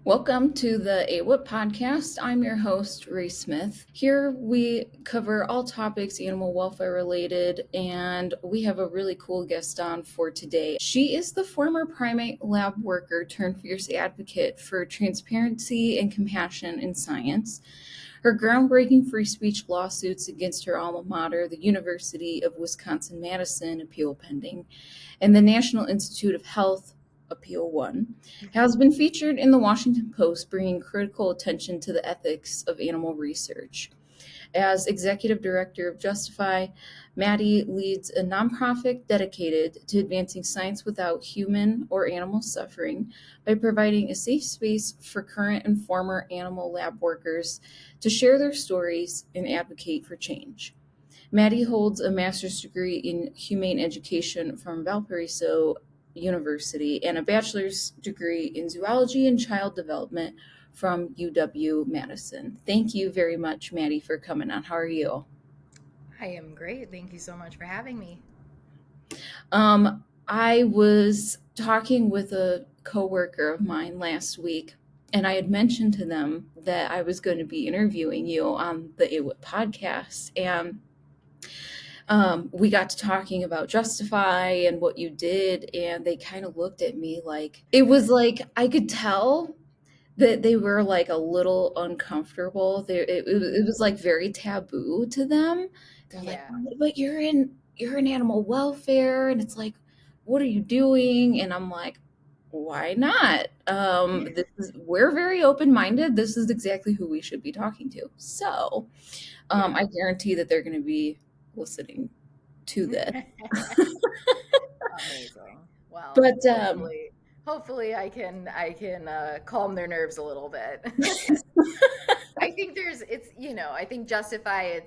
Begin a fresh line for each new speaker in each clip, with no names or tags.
Welcome to the AWIP podcast. I'm your host, Rae Smith. Here we cover all topics animal welfare related, and we have a really cool guest on for today. She is the former primate lab worker turned fierce advocate for transparency and compassion in science. Her groundbreaking free speech lawsuits against her alma mater, the University of Wisconsin-Madison, appeal pending, and the National Institute of Health appeal won, has been featured in the Washington Post, bringing critical attention to the ethics of animal research. As executive director of Justify, Maddie leads a nonprofit dedicated to advancing science without human or animal suffering by providing a safe space for current and former animal lab workers to share their stories and advocate for change. Maddie holds a master's degree in humane education from Valparaiso University and a bachelor's degree in zoology and child development from UW-Madison. Thank you very much, Maddie, for coming on. How are you?
I am great. Thank you so much for having me.
I was talking with a coworker of mine last week, and I had mentioned to them that I was going to be interviewing you on the AWIP podcast, and we got to talking about Justify and what you did, and they kind of looked at me like it was like I could tell that they were like a little uncomfortable. It was like very taboo to them. They're like,
Yeah.
but you're in animal welfare, and it's like, what are you doing? And I'm like, why not? We're very open minded. This is exactly who we should be talking to. So
Yeah.
I guarantee that they're going to be listening to this.
Amazing. Well,
But
hopefully I can calm their nerves a little bit. I think I think Justify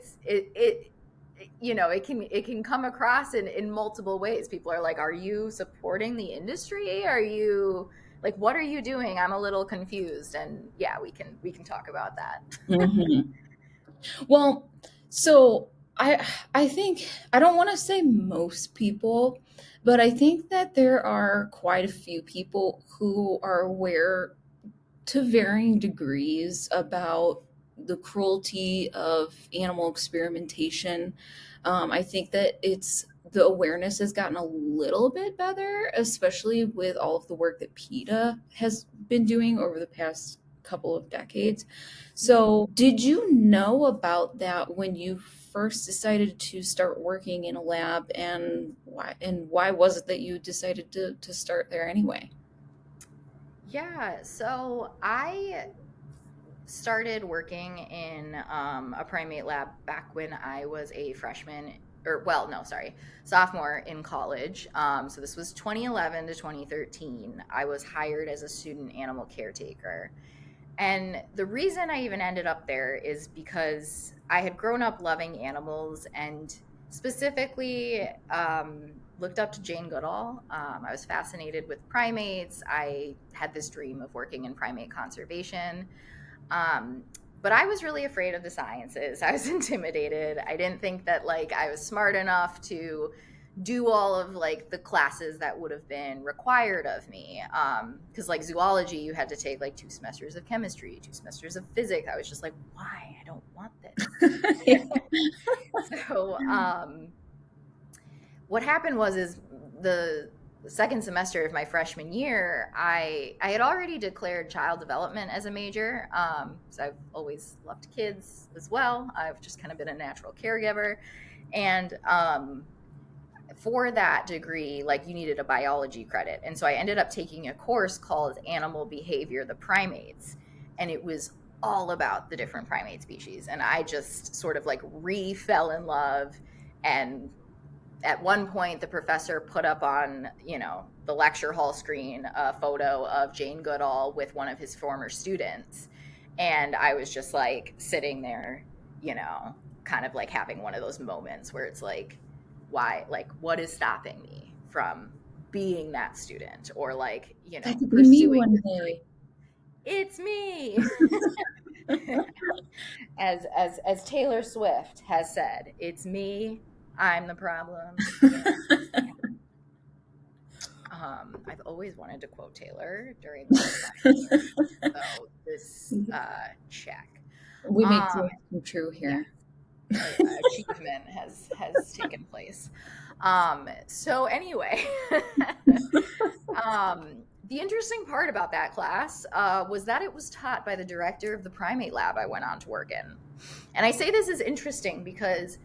it can come across in multiple ways. People are like, "Are you supporting the industry? Are you like what are you doing?" I'm a little confused, and yeah, we can talk about that.
mhm. Well, so I think I don't want to say most people, but I think that there are quite a few people who are aware to varying degrees about the cruelty of animal experimentation. I think that the awareness has gotten a little bit better, especially with all of the work that PETA has been doing over the past couple of decades. So, did you know about that when you first decided to start working in a lab, and why was it that you decided to start there anyway?
Yeah, so I started working in a primate lab back when I was a freshman, or well, no, sorry, sophomore in college. So this was 2011 to 2013. I was hired as a student animal caretaker. And the reason I even ended up there is because I had grown up loving animals and specifically looked up to Jane Goodall. I was fascinated with primates. I had this dream of working in primate conservation. Um, but I was really afraid of the sciences. I was intimidated. I didn't think that like I was smart enough to do all of like the classes that would have been required of me. Because like zoology, you had to take like 2 semesters of chemistry, 2 semesters of physics. I was just like, why? I don't want this. So what happened is the second semester of my freshman year, I had already declared child development as a major. So I've always loved kids as well. I've just kind of been a natural caregiver, and for that degree, like you needed a biology credit, and so I ended up taking a course called Animal Behavior: The Primates, and it was all about the different primate species, and I just sort of like fell in love. And at one point the professor put up on the lecture hall screen a photo of Jane Goodall with one of his former students, and I was just like sitting there, kind of like having one of those moments where it's like, why, like what is stopping me from being that student, or like
That could be me
pursuing
one
this dream?
day.
It's me. As Taylor Swift has said, it's me, I'm the problem. I've always wanted to quote Taylor during like my, so this check.
We make
Um,
dreams come true
yeah,
here.
achievement has taken place. So anyway, the interesting part about that class was that it was taught by the director of the primate lab I went on to work in. And I say this is interesting because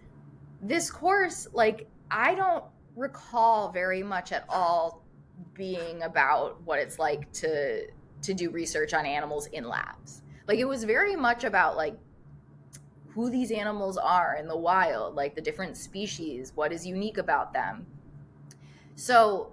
this course, like, I don't recall very much at all being about what it's like to do research on animals in labs. Like, it was very much about like who these animals are in the wild, like the different species, what is unique about them. So,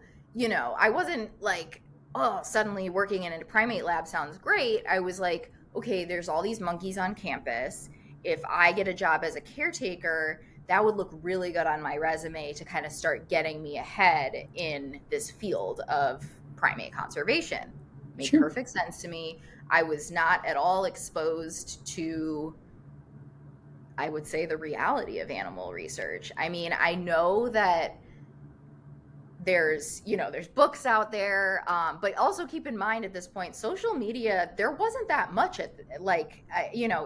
I wasn't like, oh, suddenly working in a primate lab sounds great. I was like, okay, there's all these monkeys on campus. If I get a job as a caretaker, that would look really good on my resume to kind of start getting me ahead in this field of primate conservation. Made
Sure.
perfect sense to me. I was not at all exposed to, I would say, the reality of animal research. I mean, I know that there's books out there, but also keep in mind at this point, social media, there wasn't that much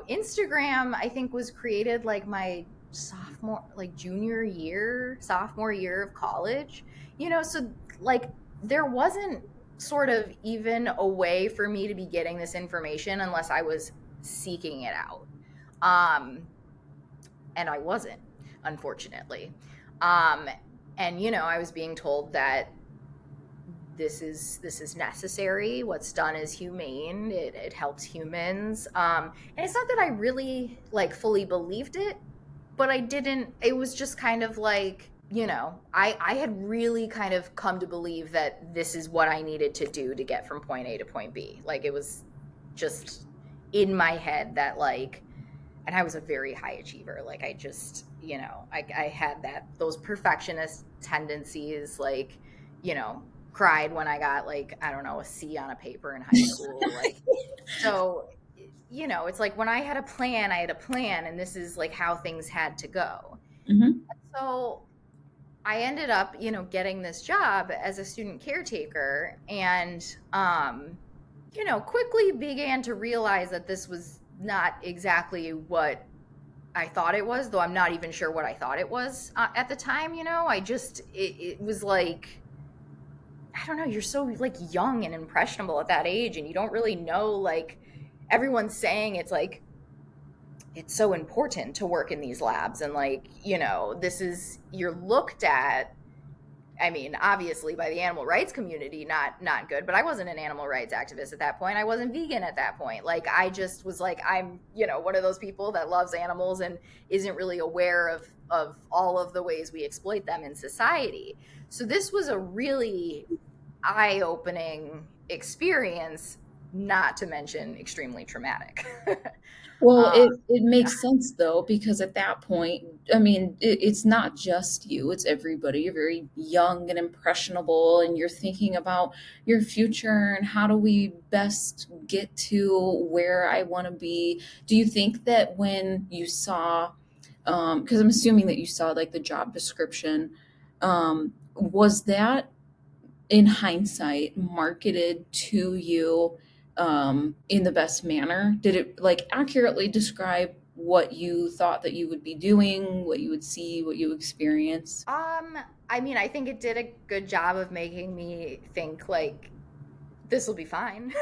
Instagram, I think, was created like my sophomore year of college, so like there wasn't sort of even a way for me to be getting this information unless I was seeking it out. And I wasn't, unfortunately. And I was being told that this is necessary. What's done is humane. It helps humans. And it's not that I really like fully believed it, but I didn't. It was just kind of like, I had really kind of come to believe that this is what I needed to do to get from point A to point B. Like, it was just in my head that like, and I was a very high achiever. Like, I just, I had those perfectionist tendencies, like, cried when I got like, I don't know, a C on a paper in high school. Like, so, it's like when I had a plan, and this is like how things had to go.
Mm-hmm.
So I ended up, getting this job as a student caretaker, and, quickly began to realize that this was not exactly what I thought it was, though I'm not even sure what I thought it was at the time. It was like, I don't know, you're so like young and impressionable at that age, and you don't really know, like, everyone's saying it's like, it's so important to work in these labs, and like, you're looked at, I mean, obviously by the animal rights community, not good, but I wasn't an animal rights activist at that point. I wasn't vegan at that point. Like, I just was like, I'm, one of those people that loves animals and isn't really aware of all of the ways we exploit them in society. So this was a really eye-opening experience, not to mention extremely traumatic.
Well,
um,
it makes sense though, because at that point, I mean, it's not just you, it's everybody. You're very young and impressionable, and you're thinking about your future and how do we best get to where I want to be. Do you think that when you saw, because I'm assuming that you saw like the job description, was that in hindsight marketed to you in the best manner? Did it like accurately describe what you thought that you would be doing, what you would see, what you experience?
I mean, I think it did a good job of making me think like, this will be fine.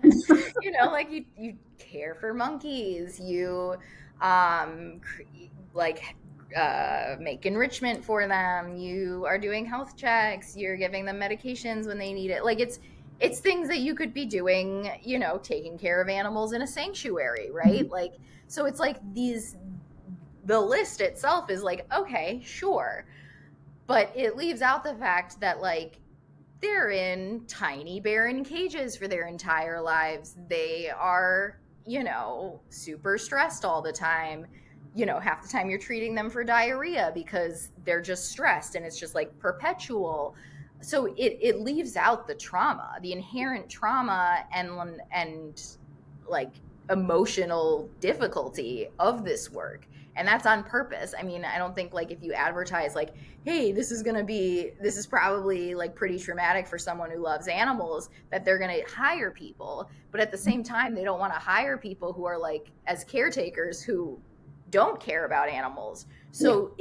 Like, you care for monkeys, you like make enrichment for them, you are doing health checks, you're giving them medications when they need it. Like, it's things that you could be doing, taking care of animals in a sanctuary, right? Like, so it's like the list itself is like, okay, sure, but it leaves out the fact that like, they're in tiny barren cages for their entire lives. They are, super stressed all the time. Half the time you're treating them for diarrhea because they're just stressed, and it's just like perpetual. So it leaves out the trauma, the inherent trauma, and like emotional difficulty of this work. And that's on purpose. I mean, I don't think like if you advertise like, hey, this is probably like pretty traumatic for someone who loves animals, that they're going to hire people. But at the same time, they don't want to hire people who are like as caretakers who don't care about animals.
Yeah.
So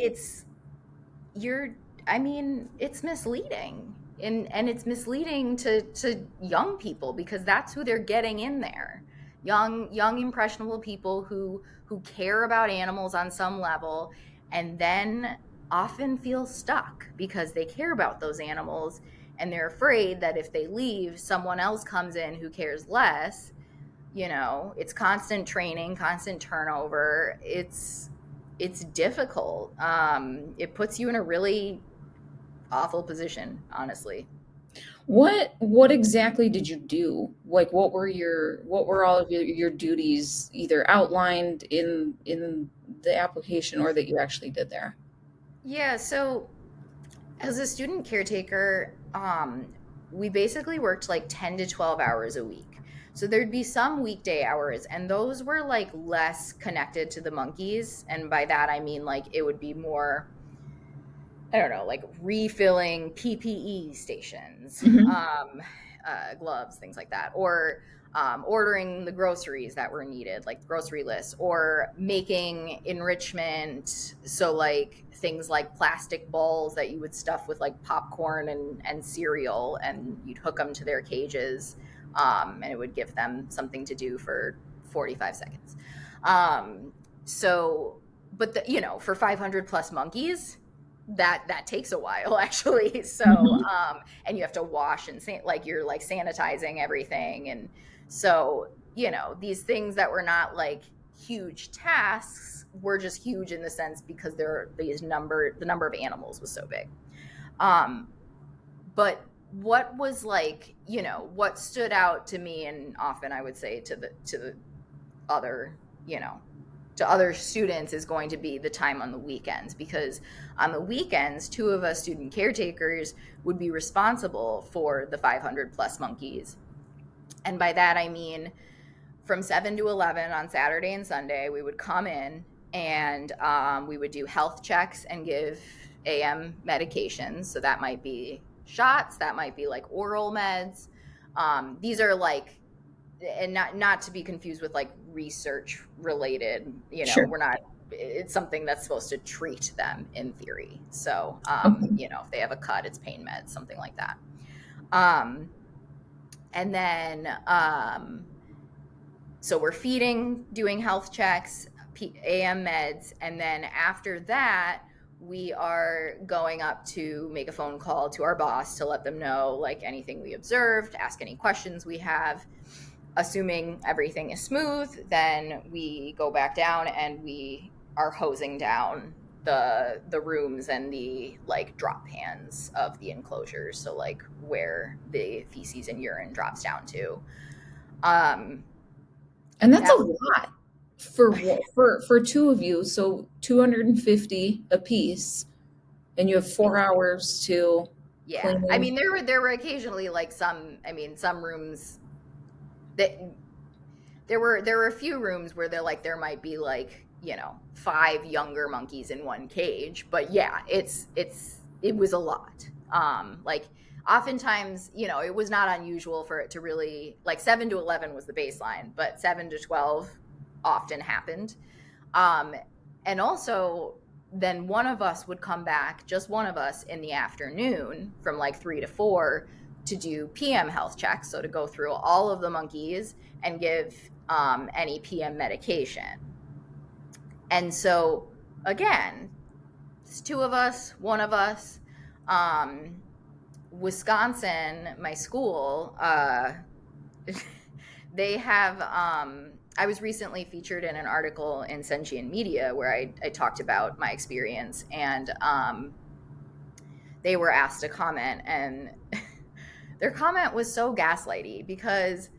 you're I mean, it's misleading. And it's misleading to young people because that's who they're getting in there. Young impressionable people who care about animals on some level, and then often feel stuck because they care about those animals, and they're afraid that if they leave, someone else comes in who cares less. It's constant training, constant turnover. It's difficult. It puts you in a really awful position, honestly.
What exactly did you do? Like what were all of your duties either outlined in the application or that you actually did there?
Yeah, so as a student caretaker, we basically worked like 10 to 12 hours a week. So there'd be some weekday hours, and those were like less connected to the monkeys. And by that, I mean like it would be more, I don't know, like refilling PPE stations,
Mhm.
gloves, things like that, or ordering the groceries that were needed, like grocery lists, or making enrichment. So, like things like plastic balls that you would stuff with like popcorn and cereal, and you'd hook them to their cages, and it would give them something to do for 45 seconds. Um, so, but for 500 plus monkeys, that takes a while actually. So
Mhm.
and you have to wash and like you're like sanitizing everything. And so these things that were not like huge tasks were just huge in the sense because the number of animals was so big. But what was like, what stood out to me, and often I would say to the other, to other students, is going to be the time on the weekends, because on the weekends, two of us student caretakers would be responsible for the 500 plus monkeys. And by that, I mean from 7 to 11 on Saturday and Sunday, we would come in and we would do health checks and give AM medications. So that might be shots, that might be like oral meds. These are like, and not to be confused with like research related,
Sure.
we're not, it's something that's supposed to treat them in theory. So
Okay.
if they have a cut, it's pain meds, something like that. And then so we're feeding, doing health checks, AM meds, and then after that we are going up to make a phone call to our boss to let them know like anything we observed, ask any questions we have. Assuming everything is smooth, then we go back down and we are hosing down the rooms and the like drop pans of the enclosures, so like where the feces and urine drops down to. um
And that's a
that was
lot for two of you, so 250 a piece, and you have 4 hours to
Yeah, I
clean.
mean there were occasionally like some rooms that there were a few rooms where there might be like five younger monkeys in one cage. But yeah, it was a lot. Like oftentimes, it was not unusual for it to really, like 7 to 11 was the baseline, but 7 to 12 often happened. um and also, then one of us would come back, just one of us, in the afternoon from like 3 to 4 to do PM health checks, so to go through all of the monkeys and give any PM medication. And so again, it's two of us, one of us. um Wisconsin, my school, they have I was recently featured in an article in Sentient Media where I talked about my experience, and they were asked to comment, and their comment was so gaslighty because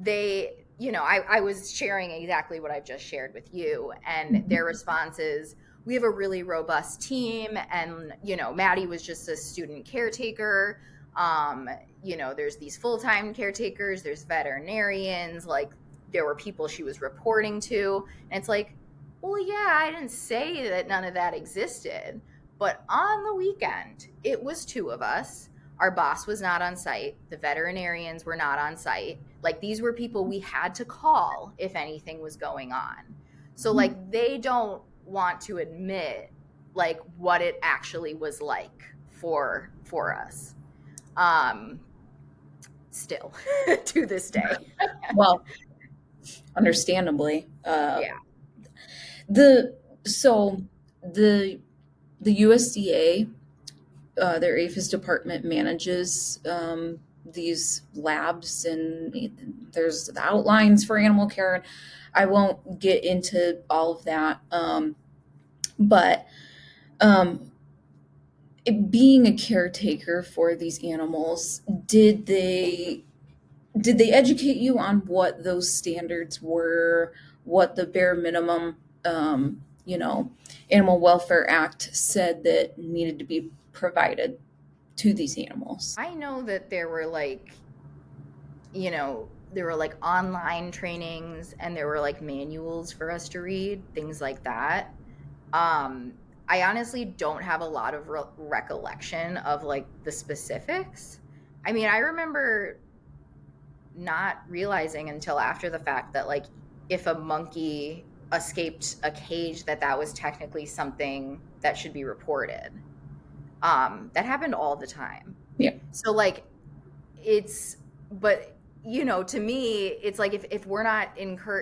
I was sharing exactly what I've just shared with you, and
Mhm.
their response is, we have a really robust team, and Maddie was just a student caretaker. um there's these full-time caretakers, there's veterinarians, like there were people she was reporting to. And it's like, Well, yeah, I didn't say that none of that existed, but on the weekend, it was two of us. Our boss was not on site. The veterinarians were not on site. Like, these were people we had to call if anything was going on. So, like, they don't want to admit like what it actually was like for us. Um Still to this day.
Well, understandably.
Yeah.
The so the the USDA, their APHIS department manages these labs, and there's the outlines for animal care. I won't get into all of that, but um, being a caretaker for these animals, did they educate you on what those standards were, what the bare minimum, you know, Animal Welfare Act said that needed to be provided to these animals?
I know that there were like, there were like online trainings and there were like manuals for us to read, things like that. Um, I honestly don't have a lot of recollection of like the specifics. I mean, I remember not realizing until after the fact that like if a monkey escaped a cage, that was technically something that should be reported. That happened all the time.
Yeah.
So like it's but to me it's like if we're not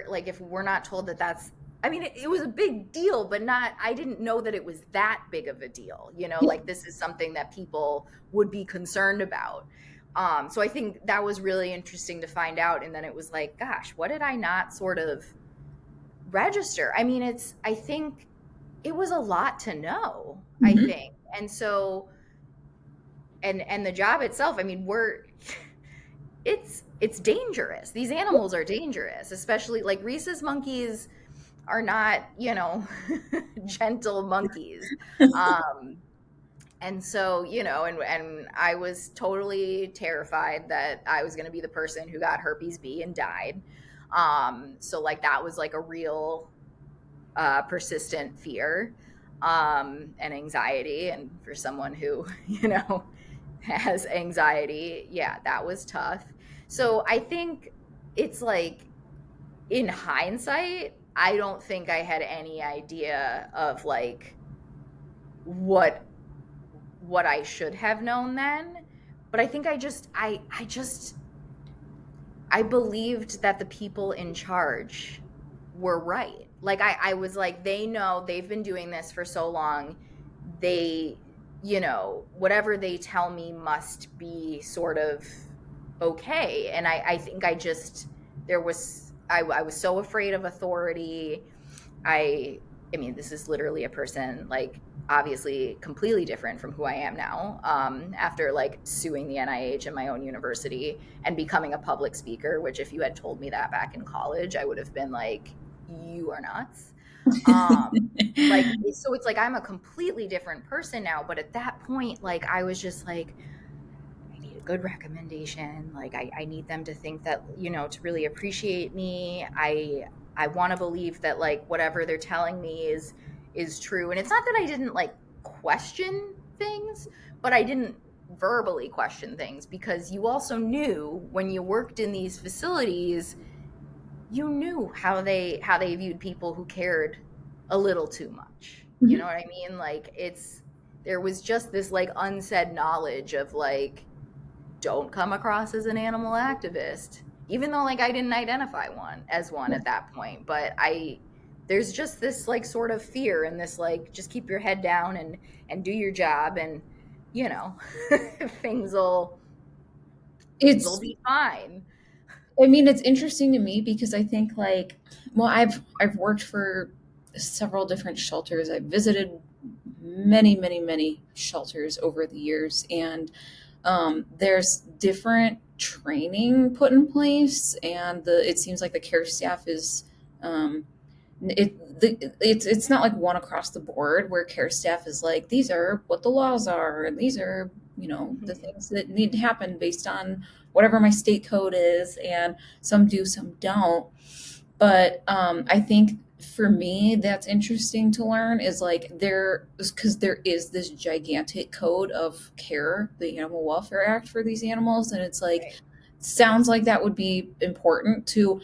like if we're not told that that's, I mean, it was a big deal, but not, I didn't know that it was that big of a deal,
Yeah.
like this is something that people would be concerned about. So I think that was really interesting to find out. And then it was like, gosh, what did I not sort of register? I mean, I think it was a lot to know, I
Mhm.
think. And so, and the job itself, I mean, it's dangerous. These animals are dangerous, especially like rhesus monkeys are not, gentle monkeys. Um, and so, and I was totally terrified that I was going to be the person who got herpes B and died. So like that was like a real persistent fear and anxiety. And for someone who, has anxiety, yeah, that was tough. So I think it's like in hindsight, I don't think I had any idea of like what I should have known then. But I think I believed that the people in charge were right. Like I was like, they know, they've been doing this for so long. They, whatever they tell me must be sort of okay. And I think I was so afraid of authority. I I mean, this is literally a person like obviously completely different from who I am now. After like suing the NIH and my own university and becoming a public speaker, which if you had told me that back in college, I would have been like, you are nuts. Like so it's like I'm a completely different person now, but at that point, like I was just like, I need a good recommendation. Like I need them to think that, to really appreciate me. I want to believe that like whatever they're telling me is true. And it's not that I didn't like question things, but I didn't verbally question things because you also knew when you worked in these facilities, you knew how they viewed people who cared a little too much. You know
Mhm.
what I mean? Like there was just this like unsaid knowledge of like, don't come across as an animal activist, even though like I didn't identify one
Yeah.
at that point. But there's just this like sort of fear and this like, just keep your head down and do your job, and you know things will things will
It's
be fine.
I mean, it's interesting to me because I think like, well, I've worked for several different shelters. I've visited many, many, many shelters over the years, and there's different training put in place, and it seems like the care staff is um, it's not like one across the board where care staff is like, these are what the laws are, and these are, the things that need to happen based on whatever my state code is, and some do, some don't. But I think for me, that's interesting to learn is like because there is this gigantic code of care, the Animal Welfare Act for these animals. And it's like,
Right.
sounds like that would be important to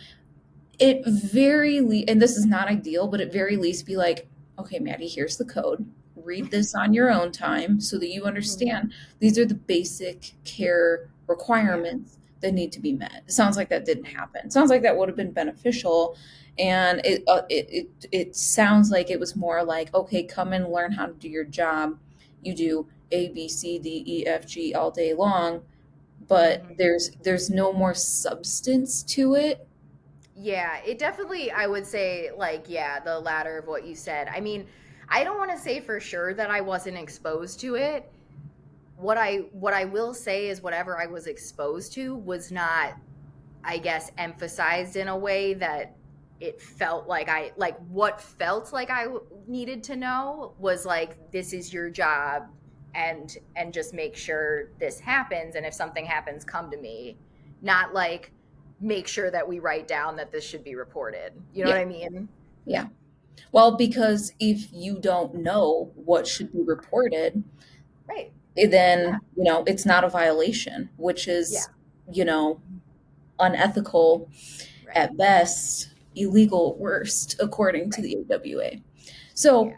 and this is not ideal, but at very least be like, okay, Maddie, here's the code. Read this on your own time so that you
Mhm.
understand these are the basic care
Yeah.
requirements that need to be met. It sounds like that didn't
Mhm.
happen. It sounds like that would have been beneficial. And it sounds like it was more like, okay, come and learn how to do your job. You do A, B, C, D, E, F, G all day long, but
Mhm.
there's no more substance to it.
Yeah, it definitely, I would say, like, yeah, the latter of what you said. I mean, I don't want to say for sure that I wasn't exposed to it. What I will say is whatever I was exposed to was not, I guess, emphasized in a way that it felt like what felt like needed to know was like, this is your job, and just make sure this happens, and if something happens, come to me. Not like, make sure that we write down that this should be reported. You know what
Yeah.
I mean?
Yeah. Well, because if you don't know what should be reported,
Right. Yeah.
then, it's not a violation, which
Yeah.
is, you know, unethical
Right.
at best, illegal at worst, according to
Right.
the AWA. So,
Yeah.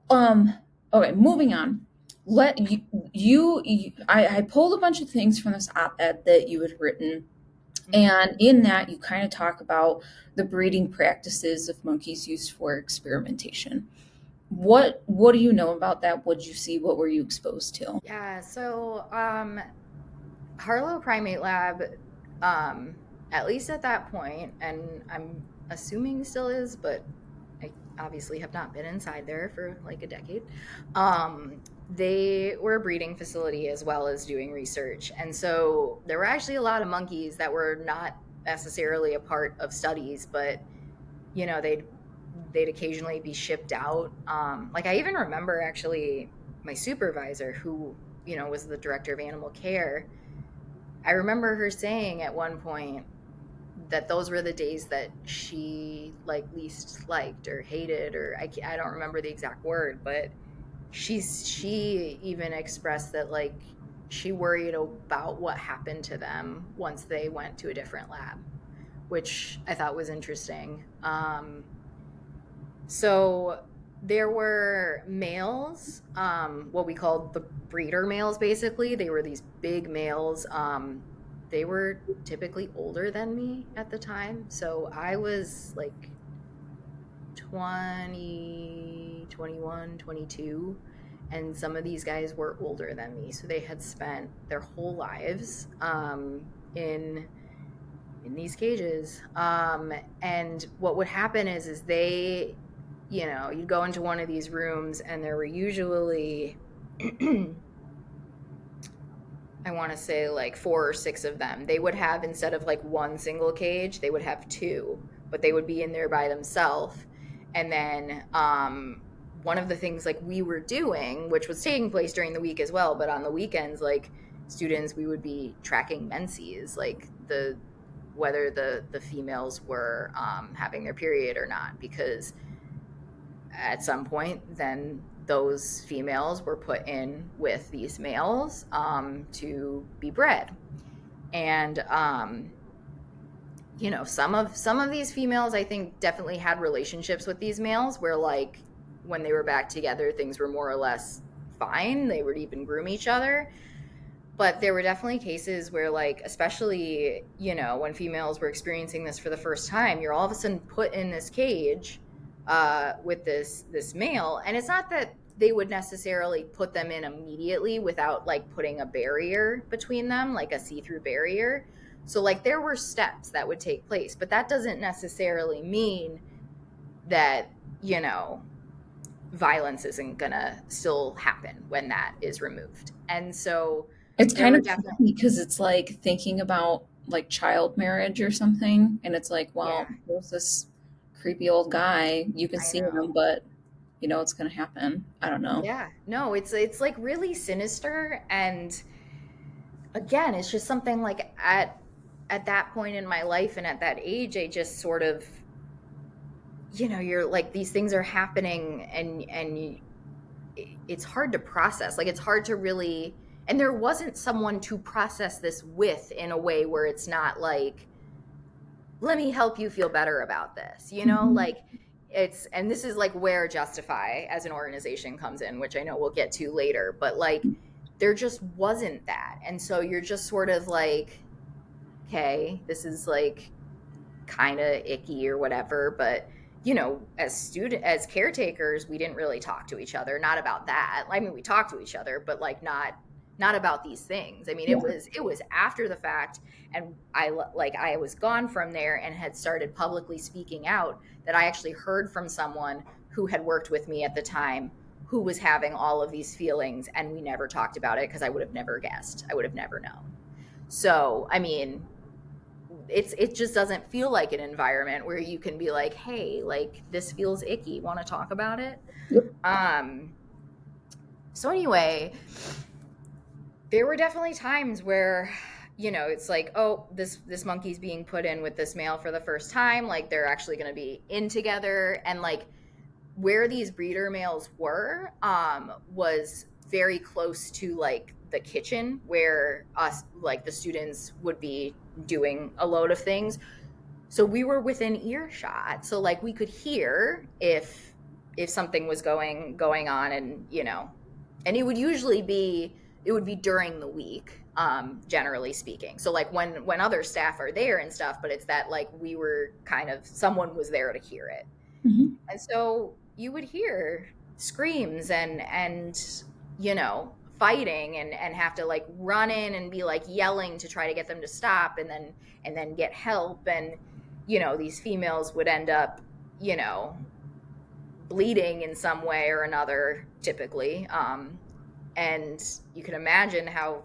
um, okay, moving on. Let I pulled a bunch of things from this op-ed that you had written.
Hmm.
And in that, you kind of talk about the breeding practices of monkeys used for experimentation. What do you know about that? What did you see? What were you exposed to?
Yeah. So, Harlow Primate Lab, um, at least at that point, and I'm assuming still is, but I obviously have not been inside there for like a decade. They were a breeding facility as well as doing research. And so there were actually a lot of monkeys that were not necessarily a part of studies, but they'd occasionally be shipped out. Like, I even remember actually my supervisor, who was the director of animal care. I remember her saying at one point that those were the days that she like least liked or hated, or I don't remember the exact word, but she even expressed that, like, she worried about what happened to them once they went to a different lab, which I thought was interesting. So there were males, what we called the breeder males, basically. They were these big males. They were typically older than me at the time. So I was like 20, 21, 22, and some of these guys were older than me. So they had spent their whole lives in these cages. And what would happen is they, you'd go into one of these rooms, and there were usually, I want to say like 4 or 6 of them. They would have, instead of like one single cage, they would have two, but they would be in there by themselves. And then one of the things like we were doing, which was taking place during the week as well, but on the weekends, like students, we would be tracking menses, like the whether the females were having their period or not, because at some point then those females were put in with these males to be bred. And some of these females, I think, definitely had relationships with these males where, like, when they were back together, things were more or less fine. They would even groom each other. But there were definitely cases where, like, especially, when females were experiencing this for the first time, you're all of a sudden put in this cage with this male. And it's not that they would necessarily put them in immediately without like putting a barrier between them, like a see-through barrier. So like there were steps that would take place, but that doesn't necessarily mean that, violence isn't gonna still happen when that is removed. And so
It's
there
kind
were
of
definitely,
funny because it's like thinking about like child marriage or something, and it's like,
yeah,
well, there's this creepy old guy. You can
I
see him,
know.
but you know it's going to happen. I don't know.
Yeah, no, it's like really sinister. And again, it's just something like at that point in my life and at that age, I just sort of you're like, these things are happening, and it's hard to process. Like, it's hard to really, and there wasn't someone to process this with in a way where it's not like, let me help you feel better about this,
Mhm.
like, and this is like where Justify as an organization comes in, which I know we'll get to later, but like, there just wasn't that. And so you're just sort of like, okay, this is like kind of icky or whatever, but as caretakers, we didn't really talk to each other, not about that. I mean, we talked to each other, but like, not about these things. I mean,
Yeah.
it was after the fact, and I was gone from there and had started publicly speaking out, that I actually heard from someone who had worked with me at the time, who was having all of these feelings, and we never talked about it because I would have never guessed. I would have never known. So, I mean, it just doesn't feel like an environment where you can be like, hey, like, this feels icky, want to talk about it?
Yep.
um so anyway, there were definitely times where, it's like, oh, this monkey's being put in with this male for the first time, like, they're actually going to be in together. And like, where these breeder males were, was very close to like the kitchen where us, like, the students would be doing a load of things. So we were within earshot, so like, we could hear if something was going on. And and it would be during the week, generally speaking. So like, when other staff are there and stuff, but it's that, like, we were kind of, someone was there to hear it.
Mhm.
And so you would hear screams and fighting, and have to like run in and be like yelling to try to get them to stop, and then get help. And these females would end up, you know bleeding in some way or another, typically. And you can imagine how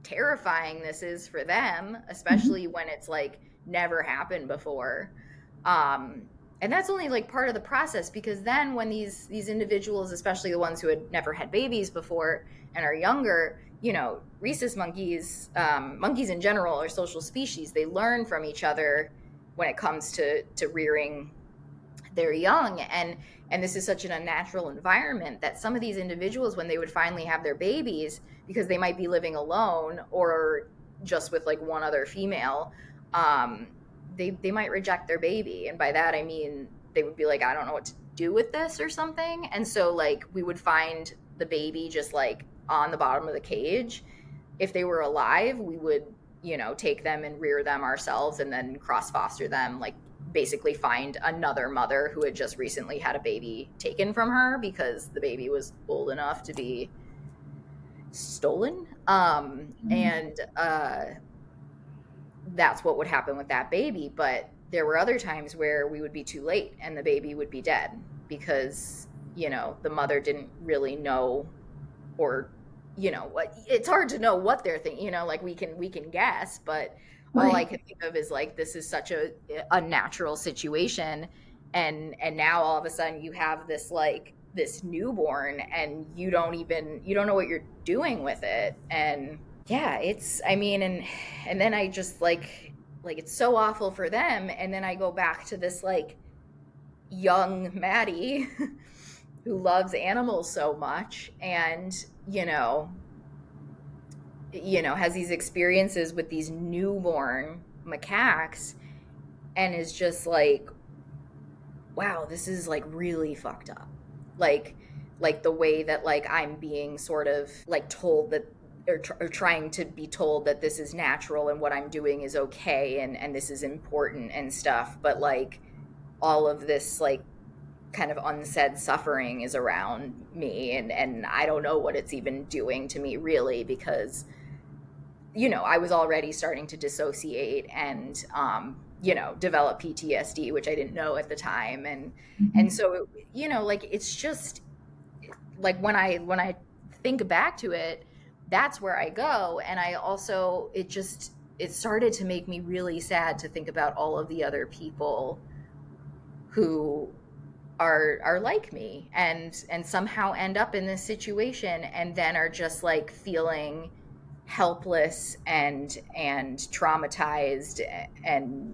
terrifying this is for them,
Mhm.
especially when it's like never happened before. Um, and that's only like part of the process, because then when these individuals, especially the ones who had never had babies before and are younger, rhesus monkeys, monkeys in general, are social species. They learn from each other when it comes to rearing their young. And this is such an unnatural environment that some of these individuals, when they would finally have their babies, because they might be living alone or just with like one other female, um, they might reject their baby. And by that I mean, they would be like, I don't know what to do with this or something. And so like, we would find the baby just like on the bottom of the cage. If they were alive, we would take them and rear them ourselves, and then cross foster them, like, basically find another mother who had just recently had a baby taken from her because the baby was old enough to be stolen.
Mhm.
And That's what would happen with that baby. But there were other times where we would be too late and the baby would be dead, because the mother didn't really know, or what, it's hard to know what they're thinking. Like, we can guess, but all I
Right.
can think of is like, this is such a unnatural situation. And now all of a sudden you have this, like, this newborn, and you don't know what you're doing with it. And yeah, it's, I mean, and then I just like, it's so awful for them. And then I go back to this like young Maddie who loves animals so much, and has these experiences with these newborn macaques, and is just like, wow, this is like really fucked up. Like like the way that, like, I'm being sort of like told that, or trying to be told that this is natural and what I'm doing is okay, and this is important and stuff, but like, all of this like kind of unsaid suffering is around me, and I don't know what it's even doing to me, really, because I was already starting to dissociate and develop PTSD, which I didn't know at the time. And
Mhm.
so like, it's just like, when I think back to it, that's where I go. And I also, it started to make me really sad to think about all of the other people who are like me, and somehow end up in this situation, and then are just like feeling helpless and traumatized, and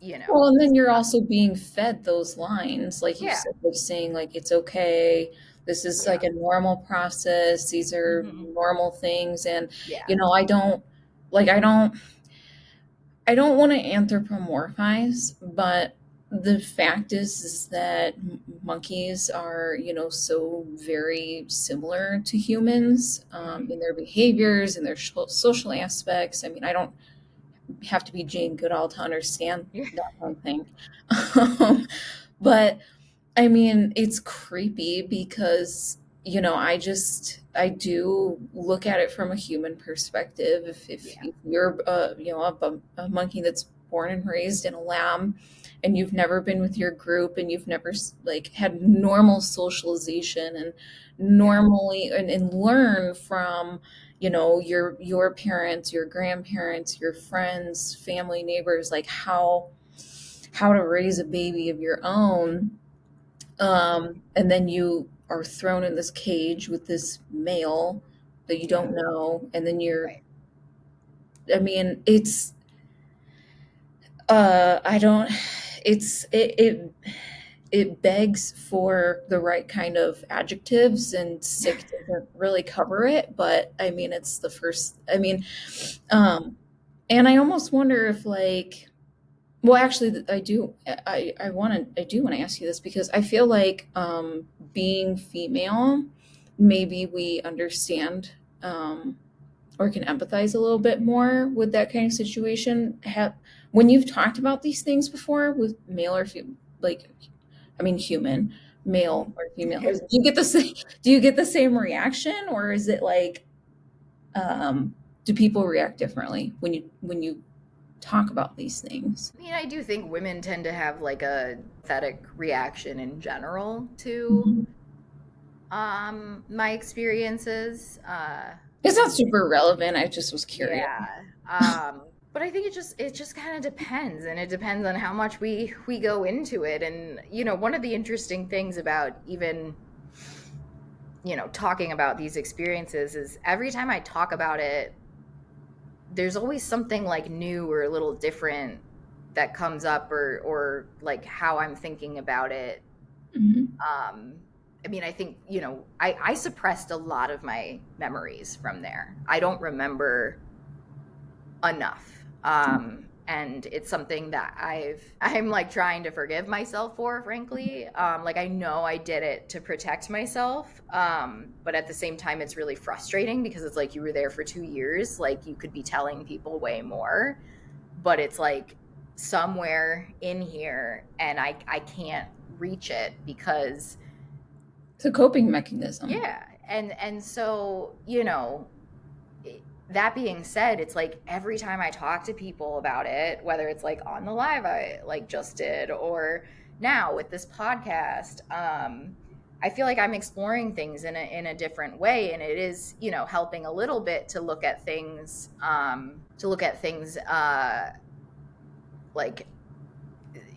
you
Well,
know.
and then you're also being fed those lines, like you
Yeah.
said, like saying like it's okay. This is
Yeah.
like a normal process. These are
Hmm.
normal things, and
Yeah.
I don't like I don't want to anthropomorphize, but the fact is that monkeys are, so very similar to humans in
Hmm.
their behaviors and their social aspects. I mean, I don't have to be Jane Goodall to understand
Yeah.
that one thing. Um, but I mean, it's creepy because, I do look at it from a human perspective. If
Yeah.
you're, a monkey that's born and raised in a lab and you've never been with your group and you've never like had normal socialization and
Yeah.
normally and learn from, your parents, your grandparents, your friends, family, neighbors, like how to raise a baby of your own, and then you are thrown in this cage with this male that you
Yeah.
don't know, and then
Right.
I mean, I don't, it begs for the right kind of adjectives, and sick doesn't really cover it, but I mean, it's the first, um, and I almost wonder if like, well, actually, I do. I do want to ask you this because I feel like being female, maybe we understand or can empathize a little bit more with that kind of situation. When you've talked about these things before with male or like, I mean, human,
Mhm.
male or female, do you get the same? Do you get the same reaction, or is it like, um, do people react differently when you talk about these things?
I mean, I do think women tend to have like a pathetic reaction in general to
Mhm.
my experiences.
It's not super relevant. I just was curious.
Yeah. But I think it just kind of depends, and it depends on how much we go into it. And one of the interesting things about even talking about these experiences is every time I talk about it, there's always something like new or a little different that comes up, or like how I'm thinking about it.
Mhm.
um I mean, I think, I suppressed a lot of my memories from there. I don't remember enough. And it's something that I'm like trying to forgive myself for, frankly. Like, I know I did it to protect myself. But at the same time, it's really frustrating because it's like you were there for 2 years. Like, you could be telling people way more, but it's like somewhere in here, and I can't reach it because,
It's a coping mechanism.
yeah. And so, that being said, it's like every time I talk to people about it, whether it's like on the live I like just did, or now with this podcast, I feel like I'm exploring things in a different way, and it is, helping a little bit to look at things, like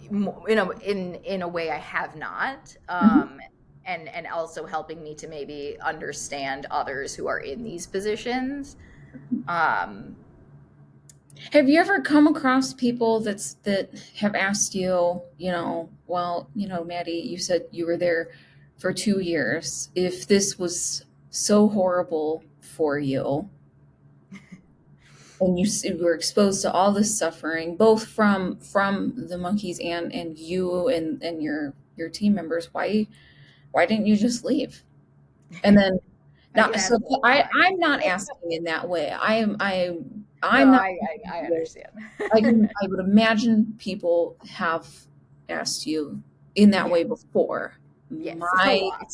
in a way I have not,
Mhm.
and also helping me to maybe understand others who are in these positions. um
Have you ever come across people that have asked you, well, Maddie, you said you were there for 2 years. If this was so horrible for you, and were exposed to all this suffering, both from the monkeys and you and your team members, why didn't you just leave? And then
I
now,
get
so
asked all the time.
I'm not asking in that way. I'm
No,
not.
I understand.
I would imagine people have asked you in that
Yeah.
way before.
Yes, a
My
lot.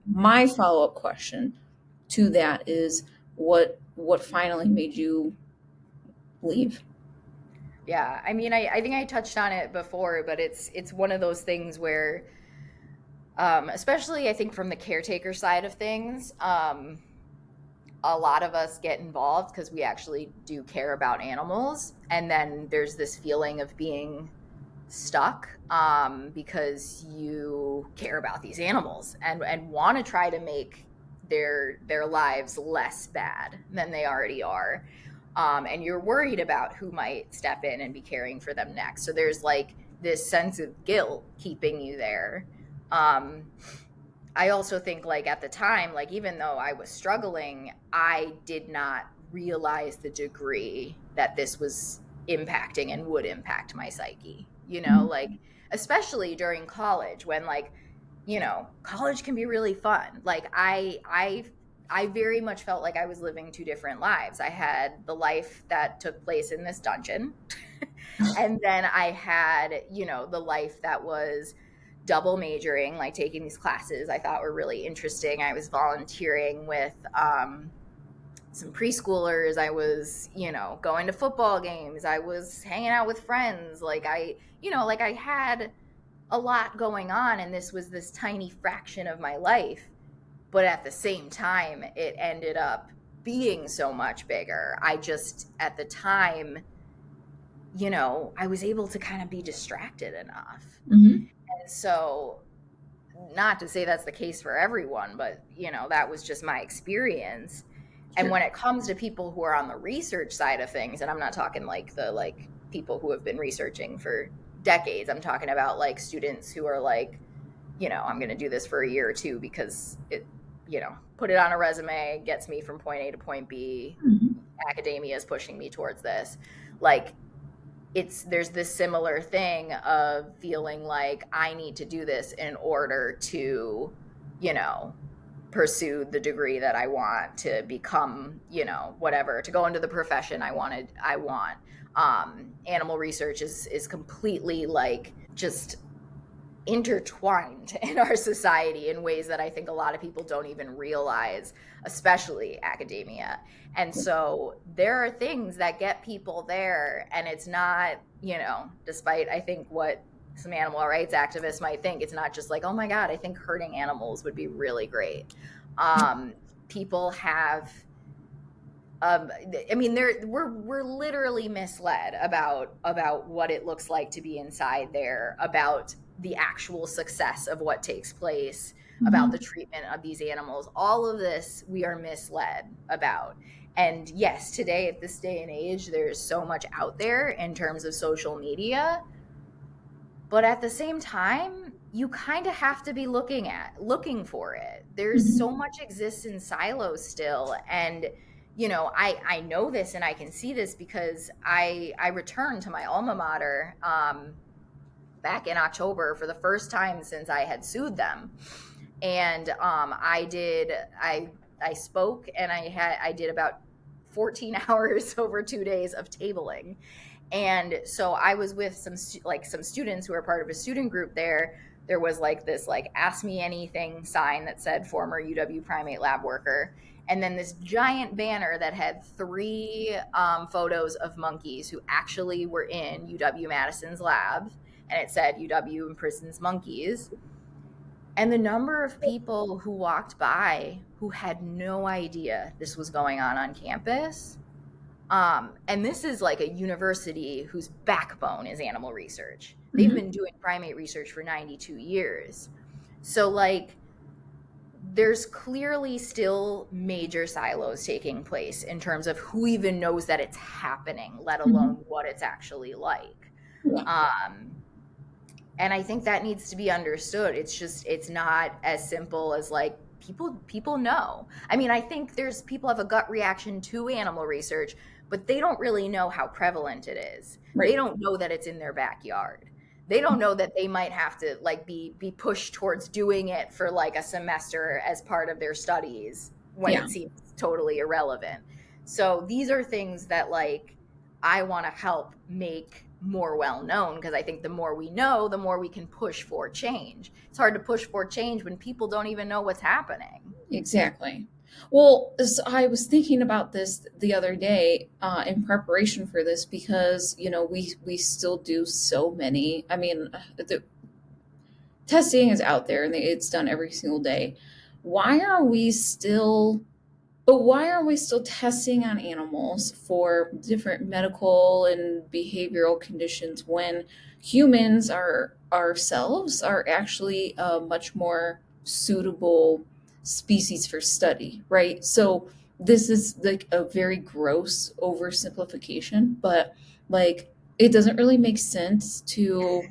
my follow-up question to that is what finally made you leave?
Yeah, I mean, I think I touched on it before, but it's one of those things where, especially I think from the caretaker side of things, a lot of us get involved because we actually do care about animals, and then there's this feeling of being stuck, because you care about these animals and want to try to make their lives less bad than they already are, and you're worried about who might step in and be caring for them next. So there's like this sense of guilt keeping you there. um I also think, like, at the time, like, even though I was struggling, I did not realize the degree that this was impacting and would impact my psyche, like, especially during college when, like, college can be really fun. Like, I very much felt like I was living two different lives. I had the life that took place in this dungeon, and then I had, the life that was double majoring, like taking these classes I thought were really interesting. I was volunteering with some preschoolers. I was, going to football games. I was hanging out with friends. Like, I had a lot going on, and this was this tiny fraction of my life. But at the same time, it ended up being so much bigger. I just, at the time, I was able to kind of be distracted enough.
Mm-hmm.
And so, not to say that's the case for everyone, but that was just my experience.
Sure.
And when it comes to people who are on the research side of things, and I'm not talking like the people who have been researching for decades, I'm talking about like students who are like, I'm going to do this for a year or two because it, put it on a resume, gets me from point A to point B.
Mm-hmm.
Academia is pushing me towards this. Like, there's this similar thing of feeling like I need to do this in order to, pursue the degree that I want, to become, whatever, to go into the profession I want. Animal research is completely like just intertwined in our society in ways that I think a lot of people don't even realize, especially academia. And so there are things that get people there, and it's not, despite I think what some animal rights activists might think, it's not just like, oh my God, I think hurting animals would be really great. People have we're literally misled about what it looks like to be inside there, about the actual success of what takes place, about the treatment of these animals. All of this we are misled about. And yes, today, at this day and age, there's so much out there in terms of social media. But at the same time, you kind of have to be looking for it. There's so much exists in silos still. And I know this, and I can see this because I returned to my alma mater back in October for the first time since I had sued them. And I spoke, and I did about 14 hours over 2 days of tabling. And so I was with some students who are part of a student group there. There was like this like ask me anything sign that said former UW primate lab worker. And then this giant banner that had 3 photos of monkeys who actually were in UW-Madison's lab. And it said UW imprisons monkeys. And the number of people who walked by who had no idea this was going on campus. And this is like a university whose backbone is animal research. They've been doing primate research for 92 years. So like, there's clearly still major silos taking place in terms of who even knows that it's happening, let alone what it's actually like. And I think that needs to be understood. It's not as simple as like people know. I mean, I think people have a gut reaction to animal research, but they don't really know how prevalent it is. Right. They don't know that it's in their backyard. They don't know that they might have to like be pushed towards doing it for like a semester as part of their studies when it seems totally irrelevant. So these are things that like I want to help make more well known, because I think the more we know, the more we can push for change. It's hard to push for change when people don't even know what's happening.
Exactly. Well, I was thinking about this the other day in preparation for this, because we still do so many. I mean, the testing is out there and it's done every single day. Why are we still testing on animals for different medical and behavioral conditions when humans ourselves are actually a much more suitable species for study, right? So this is like a very gross oversimplification, but like it doesn't really make sense to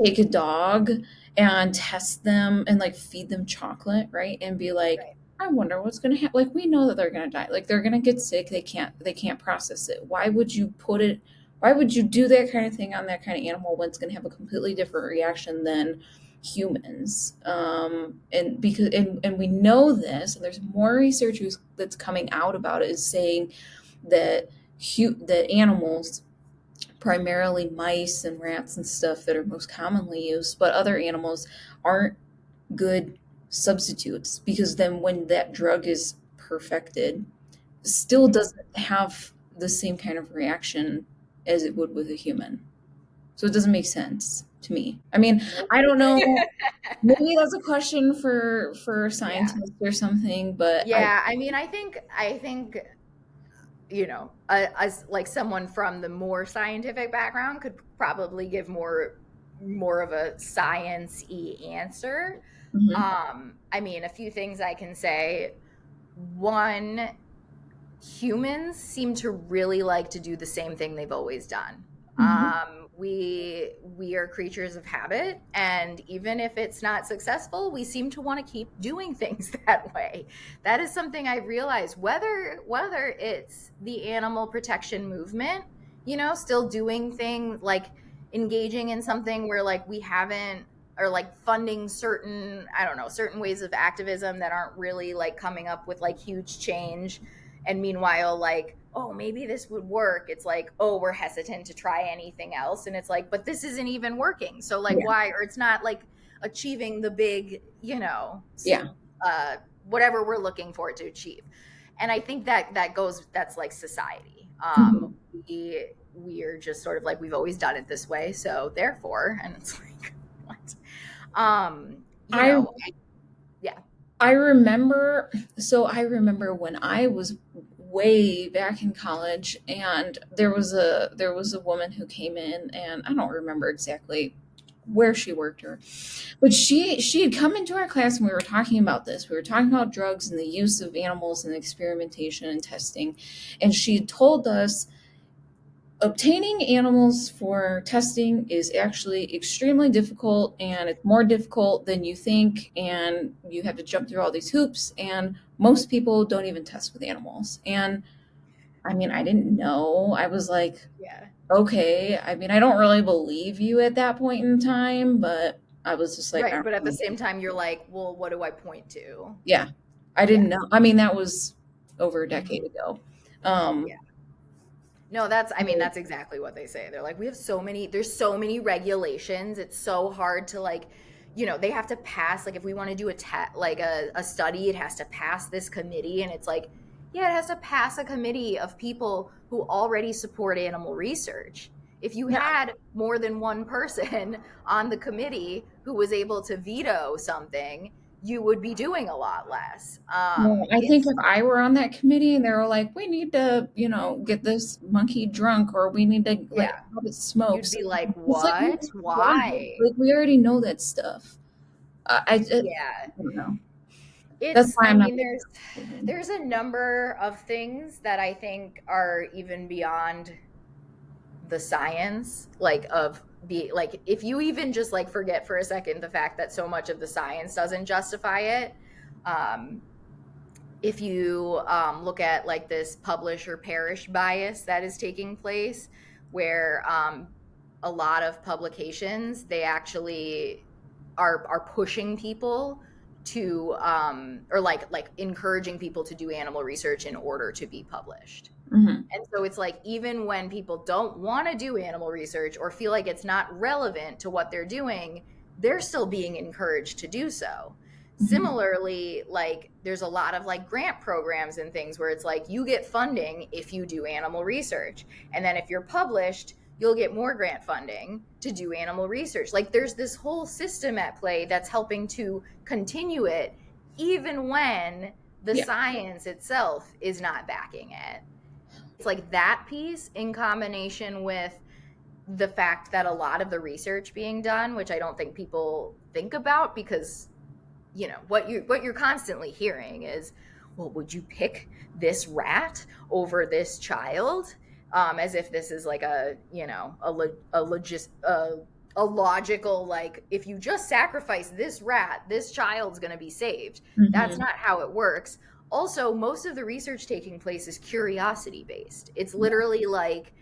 take a dog and test them and like feed them chocolate, right? And be like,
Right.
I wonder what's gonna happen. Like we know that they're gonna die. Like they're gonna get sick. They can't process it. Why would you put it? Why would you do that kind of thing on that kind of animal when it's gonna have a completely different reaction than humans? And because and we know this, and there's more research that's coming out about it, is saying that that animals, primarily mice and rats and stuff that are most commonly used, but other animals aren't good substitutes because then when that drug is perfected, it still
Mhm.
doesn't have the same kind of reaction as it would with a human. So it doesn't make sense to me. I mean,
Nope.
I don't know. Maybe that's a question for
Yeah.
scientists or something, but I
Yeah, I mean, I think as like someone from the more scientific background could probably give more of a science-y answer.
mhm,
I mean, a few things I can say. One, humans seem to really like to do the same thing they've always done.
mhm,
We are creatures of habit, and even if it's not successful, we seem to want to keep doing things that way. That is something I realized. Whether it's the animal protection movement, still doing things like engaging in something where like we haven't, or like funding certain, I don't know, certain ways of activism that aren't really like coming up with like huge change, and meanwhile like, oh, maybe this would work, it's like, oh, we're hesitant to try anything else, and it's like, but this isn't even working, so like
yeah,
why, or it's not like achieving the big,
yeah,
whatever we're looking for it to achieve. And I think that's like society.
mhm.
We are just sort of like, we've always done it this way, so therefore, and it's like, what? You
I
know, yeah.
I remember when I was way back in college, and there was a woman who came in, and I don't remember exactly where she worked, or but she had come into our class, and we were talking about this. We were talking about drugs and the use of animals and experimentation and testing, and she had told us obtaining animals for testing is actually extremely difficult, and it's more difficult than you think, and you have to jump through all these hoops, and most people don't even test with animals. And I mean, I didn't know. I was like,
Yeah.
okay. I mean, I don't really believe you at that point in time, but I was just like, I
Right,
don't
but at the
know.
same time, you're like, well, what do I point to?
Yeah, I
Yeah.
didn't know. I mean, that was over a decade
Mhm.
ago.
Yeah.
um
No, I mean, that's exactly what they say. They're like, there's so many regulations. It's so hard to like, they have to pass, like, if we want to do like a study, it has to pass this committee. And it's like, yeah, it has to pass a committee of people who already support animal research. If you
yeah.
had more than one person on the committee who was able to veto something, you would be doing a lot less.
Well, I think
It's
if I were on that committee and they were like, we need to, get this monkey drunk, or we need to like
Yeah,
have it smoke.
you'd
So
be like,
it's like,
what?
why?
Why?
Like we already know that stuff.
Yeah.
I don't know. That's
It's,
why
I
I'm not.
mean, there's a number of things that I think are even beyond the science, like of be like, if you even just like forget for a second the fact that so much of the science doesn't justify it. Um, if you look at like this publish or perish bias that is taking place, where a lot of publications, they actually are pushing people to or like encouraging people to do animal research in order to be published.
Mhm.
And so it's like, even when people don't want to do animal research or feel like it's not relevant to what they're doing, they're still being encouraged to do so.
Mhm.
Similarly, like there's a lot of like grant programs and things where it's like, you get funding if you do animal research. And then if you're published, you'll get more grant funding to do animal research. Like there's this whole system at play that's helping to continue it, even when the
Yeah.
science itself is not backing it. It's like that piece in combination with the fact that a lot of the research being done, which I don't think people think about, because what you're constantly hearing is, well, would you pick this rat over this child? as if this is like a, you know, a logical, like, if you just sacrifice this rat, this child's going to be saved. That's
Mm-hmm.
not how it works. Also, most of the research taking place is curiosity based. It's literally like,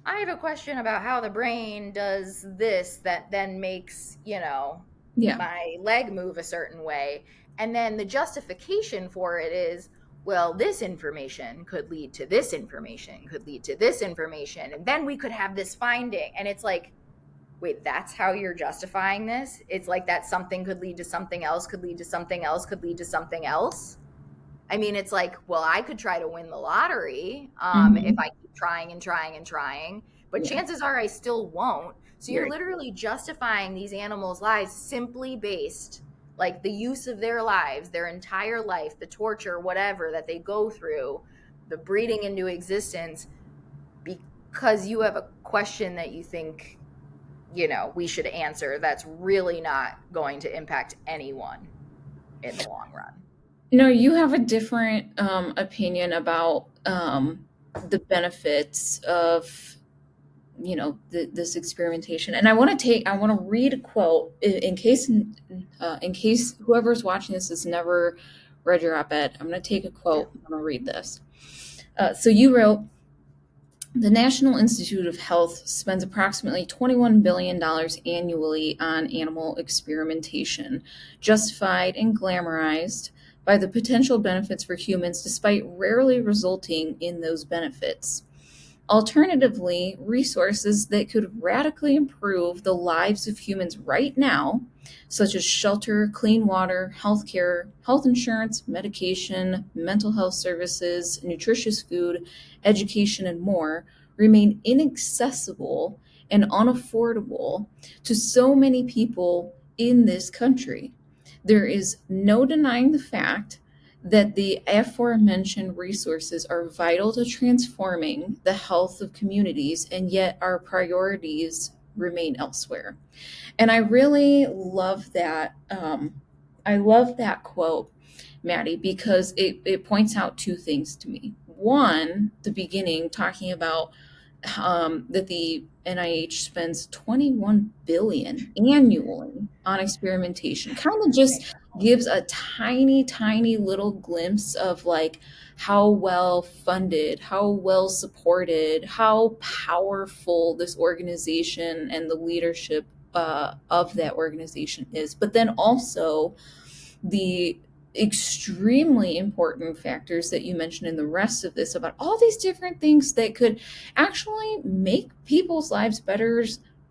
I have a question about how the brain does this that then makes, you know,
Yeah.
my leg move a certain way. And then the justification for it is, well, this information could lead to this information, could lead to this information. And then we could have this finding. And it's like, wait, that's how you're justifying this? It's like that something could lead to something else, could lead to something else, could lead to something else. I mean, it's like, well, I could try to win the lottery if
Mm-hmm.
I keep trying and trying and trying, but
Yeah.
chances are I still won't. So you're
You're
literally justifying these animals' lives simply based, like, the use of their lives, their entire life, the torture, whatever that they go through, the breeding into existence, because you have a question that you think, you know, we should answer that's really not going to impact anyone in the long run.
No, you have a different opinion about the benefits of, you know, this experimentation. And I want to read a quote in case whoever's watching this has never read your op-ed. I'm going to take a
Yeah.
quote. I'm going to read this. So you wrote, the National Institute of Health spends approximately $21 billion annually on animal experimentation, justified and glamorized by the potential benefits for humans, despite rarely resulting in those benefits. Alternatively, resources that could radically improve the lives of humans right now, such as shelter, clean water, healthcare, health insurance, medication, mental health services, nutritious food, education, and more, remain inaccessible and unaffordable to so many people in this country. There is no denying the fact that the aforementioned resources are vital to transforming the health of communities, and yet our priorities remain elsewhere. And I really love that. I love that quote, Maddie, because it points out two things to me. One, the beginning, talking about that the NIH spends 21 billion annually on experimentation, kind of just gives a tiny, tiny little glimpse of like how well funded, how well supported, how powerful this organization and the leadership of that organization is. But then also the extremely important factors that you mentioned in the rest of this about all these different things that could actually make people's lives better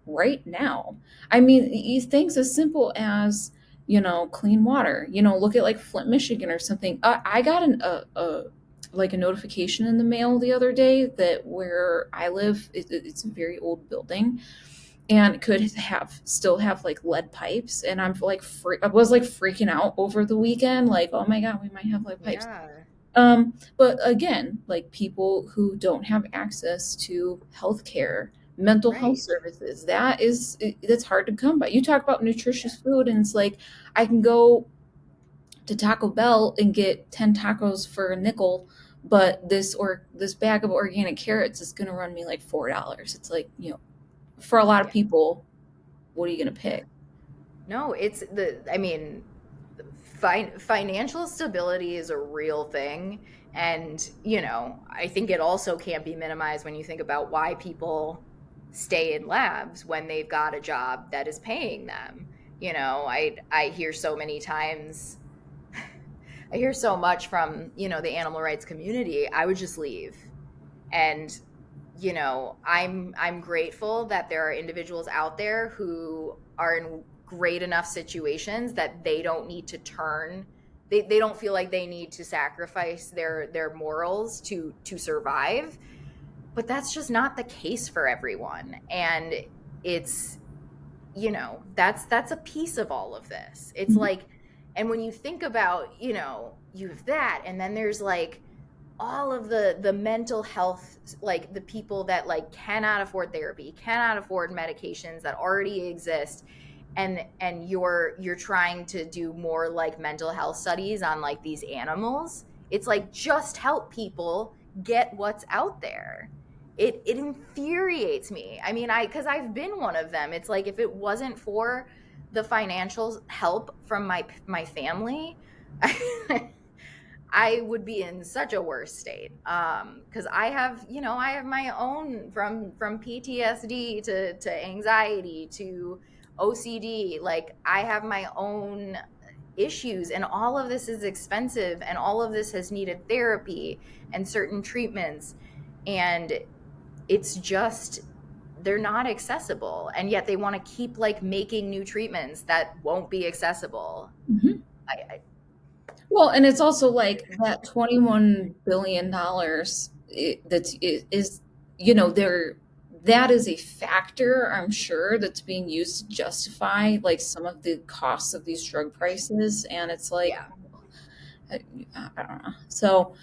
right now. I mean, things as simple as, you know, clean water. You know, look at like Flint, Michigan or something. I got like a notification in the mail the other day that where I live, it's a very old building and could have still have like lead pipes, and I'm like I was like freaking out over the weekend, like, oh my god, we might have lead pipes.
Yeah.
But again, like people who don't have access to healthcare, mental health
Right.
services, that's hard to come by. You talk about nutritious food, and it's like I can go to Taco Bell and get 10 tacos for a nickel, but this bag of organic carrots is going to run me like $4. It's like, you know, for a lot of
Yeah.
people, what are you going to
Yeah.
pick?
No, I mean, financial stability is a real thing. And, you know, I think it also can't be minimized when you think about why people stay in labs when they've got a job that is paying them. You know, I hear so many times, I hear so much from, you know, the animal rights community. I would just leave. And, you know, I'm grateful that there are individuals out there who are in great enough situations that they don't need to turn, they don't feel like they need to sacrifice their morals to survive. But that's just not the case for everyone. And it's, you know, that's a piece of all of this. It's
Mhm.
like, and when you think about, you know, you have that, and then there's like all of the mental health, like the people that like cannot afford therapy, cannot afford medications that already exist, and you're trying to do more like mental health studies on like these animals. It's like, just help people get what's out there. it infuriates me. I mean, because I've been one of them. It's like, if it wasn't for the financial help from my family, I would be in such a worse state. Because I have my own, from PTSD to anxiety to OCD. Like, I have my own issues, and all of this is expensive, and all of this has needed therapy and certain treatments, and it's just, they're not accessible, and yet they want to keep like making new treatments that won't be accessible.
Mhm.
I
Well, and it's also like that $21 billion is, there, that is a factor, I'm sure, that's being used to justify like some of the costs of these drug prices. And it's like,
Yeah,
I don't know. So,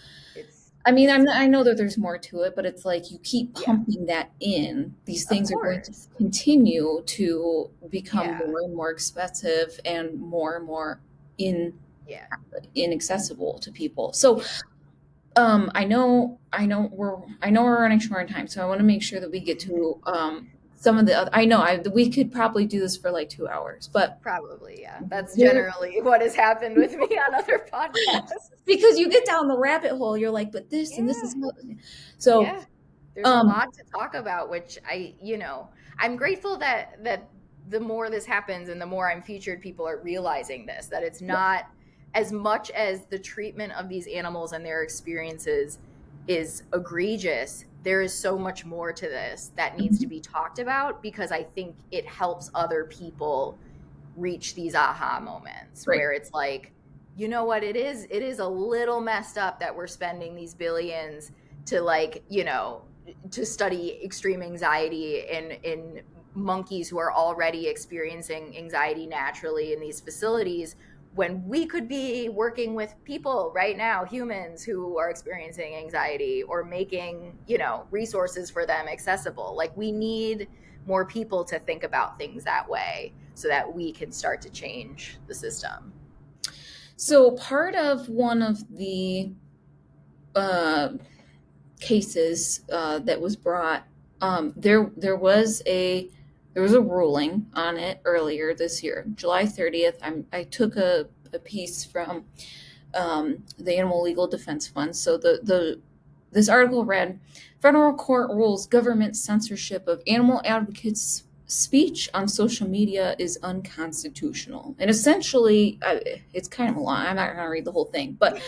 I mean,
it's
I know that there's more to it, but it's like you keep
yeah,
pumping that in. These
of
things are going to
course.
continue to become
Yeah,
more and more expensive and more in
yeah,
inaccessible to people. So,
yeah.
I know we're running short on time, so I want to make sure that we get to some of the other, I know we could probably do this for like 2 hours, but
Probably, yeah. That's
there,
generally what has happened with me on other podcasts.
because you get down the rabbit hole, you're like, but this and this
Yeah,
is how, so
yeah. There's a
um
lot to talk about, which I'm grateful that the more this happens and the more I'm featured, people are realizing this, that it's not as much as the treatment of these animals and their experiences is egregious. There is so much more to this that needs to
mhm,
be talked about, because I think it helps other people reach these aha moments
right.
where it's like, you know what, it is a little messed up that we're spending these billions to, like, to study extreme anxiety in monkeys who are already experiencing anxiety naturally in these facilities, when we could be working with people right now, humans who are experiencing anxiety, or making, resources for them accessible. Like, we need more people to think about things that way so that we can start to change the system.
So part of one of the uh cases that was brought, there was a ruling on it earlier this year, July 30th. I took a piece from the Animal Legal Defense Fund. So the this article read, "Federal court rules government censorship of animal advocates' speech on social media is unconstitutional." And essentially, it's kind of a long. I'm not going to read the whole thing, but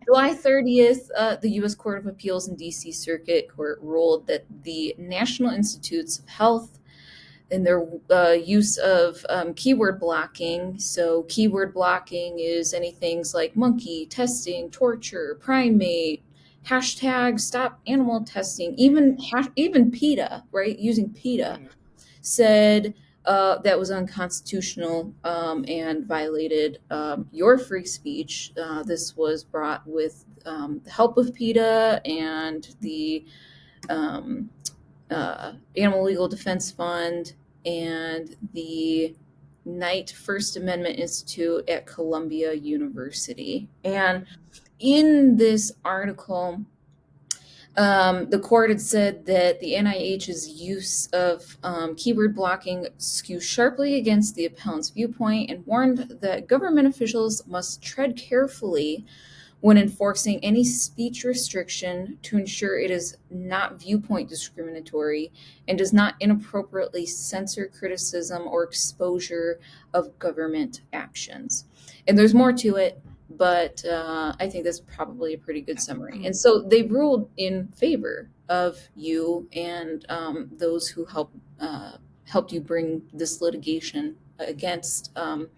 July 30th, the U.S. Court of Appeals in D.C. Circuit Court ruled that the National Institutes of Health and their use of keyword blocking. So, keyword blocking is anything like monkey testing, torture, primate, hashtag stop animal testing, even PETA, right? Using PETA,
Mhm.
said that was unconstitutional and violated your free speech. This was brought with the help of PETA and the um, Animal Legal Defense Fund and the Knight First Amendment Institute at Columbia University. And in this article, the court had said that the NIH's use of keyword blocking skews sharply against the appellant's viewpoint, and warned that government officials must tread carefully when enforcing any speech restriction to ensure it is not viewpoint discriminatory and does not inappropriately censor criticism or exposure of government actions. And there's more to it, but I think that's probably a pretty good summary. And so they ruled in favor of you and those who helped you bring this litigation against the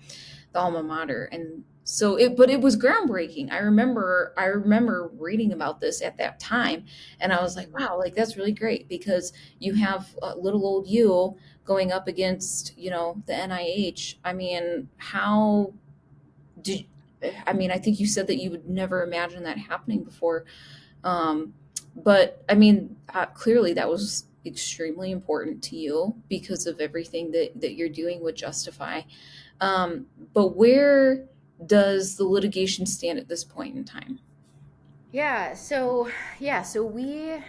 alma mater. And so but it was groundbreaking. I remember reading about this at that time, and I was like,
Mhm.
wow, like that's really great, because you have little old you going up against, the NIH. I mean, how did I mean, I think you said that you would never imagine that happening before. Um, but I mean, clearly that was extremely important to you because of everything that you're doing with Justify. But where does the litigation stand at this point in time?
Yeah, so we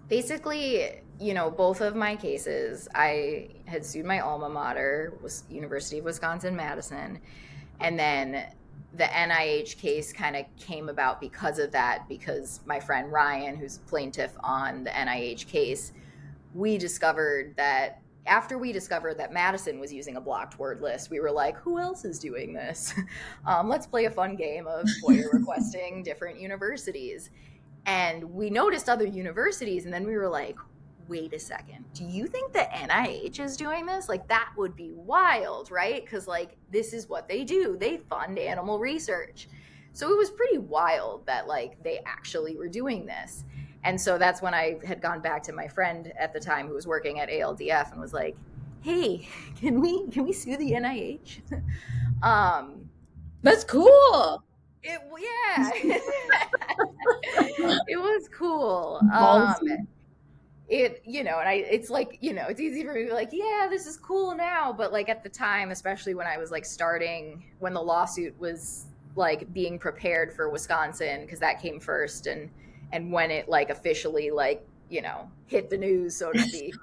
Basically, both of my cases, I had sued my alma mater, was University of Wisconsin-Madison, and then the NIH case kind of came about because of that, because my friend Ryan, who's plaintiff on the NIH case, we discovered that after we discovered that Madison was using a blocked word list, we were like, who else is doing this? Let's play a fun game of FOIA requesting different universities. And we noticed other universities, and then we were like, wait a second, do you think the NIH is doing this? Like, that would be wild, right? Because, like, this is what they do. They fund animal research. So it was pretty wild that, like, they actually were doing this. And so that's when I had gone back to my friend at the time who was working at ALDF and was like, hey, can we sue the NIH?
That's cool.
Yeah. It was cool.
Ballsy.
It's like, it's easy for me to be like, yeah, this is cool now. But like at the time, especially when I was like starting, when the lawsuit was like being prepared for Wisconsin, because that came first, and when it like officially like, hit the news, so to speak,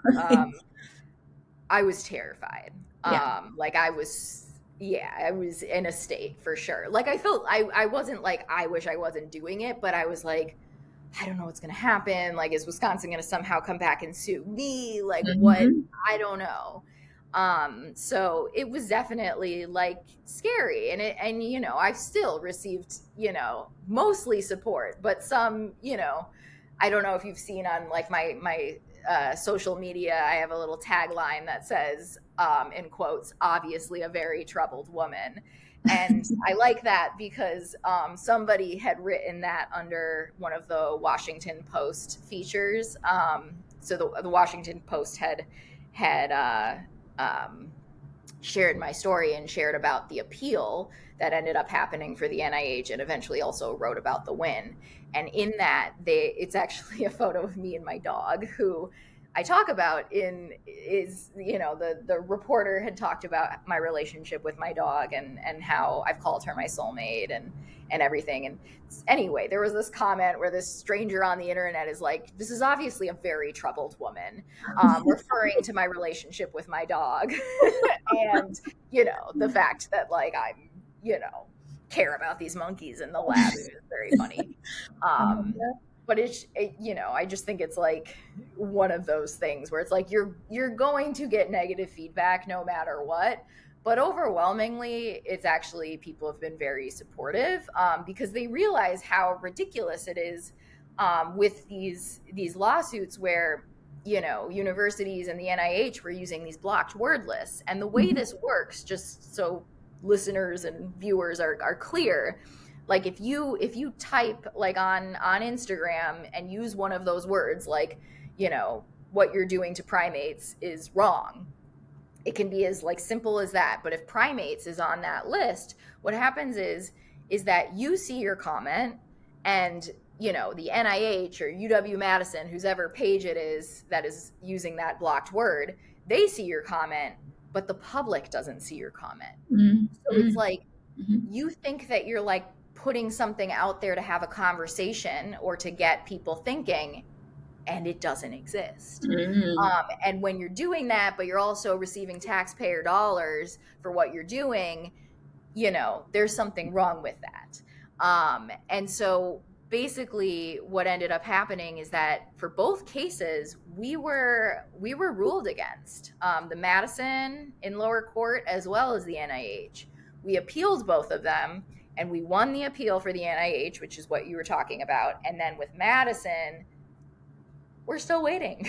I was terrified.
Yeah.
Like I was, yeah, I was in a state for sure. Like I wasn't like, I wish I wasn't doing it, but I was like, I don't know what's going to happen. Like, is Wisconsin going to somehow come back and sue me? Like, what?
Mm-hmm.
I don't know. So it was definitely like scary, and I've still received, mostly support, but some, I don't know if you've seen on like my social media, I have a little tagline that says, in quotes, obviously a very troubled woman. And I like that because somebody had written that under one of the Washington Post features. So the Washington Post had shared my story and shared about the appeal that ended up happening for the NIH, and eventually also wrote about the win. And in that, it's actually a photo of me and my dog, who I talk about the reporter had talked about my relationship with my dog, and how I've called her my soulmate, and everything. And anyway, there was this comment where this stranger on the internet is like, this is obviously a very troubled woman, referring to my relationship with my dog. And, the fact that like I'm, care about these monkeys in the lab. It was very funny. But I just think it's like one of those things where it's like you're going to get negative feedback no matter what. But overwhelmingly, it's actually people have been very supportive, because they realize how ridiculous it is, with these lawsuits where universities and the NIH were using these blocked word lists. And the way this works, just so listeners and viewers are clear, like if you type like on Instagram and use one of those words, like, what you're doing to primates is wrong, it can be as like simple as that. But if primates is on that list, what happens is that you see your comment, and the NIH or UW-Madison, whose ever page it is that is using that blocked word, they see your comment, but the public doesn't see your comment.
Mm-hmm.
So it's like, you think that you're like putting something out there to have a conversation or to get people thinking, and it doesn't exist. And when you're doing that, but you're also receiving taxpayer dollars for what you're doing, there's something wrong with that. And so basically what ended up happening is that for both cases, we were ruled against, the Madison in lower court as well as the NIH. We appealed both of them, and we won the appeal for the NIH, which is what you were talking about. And then with Madison, we're still waiting.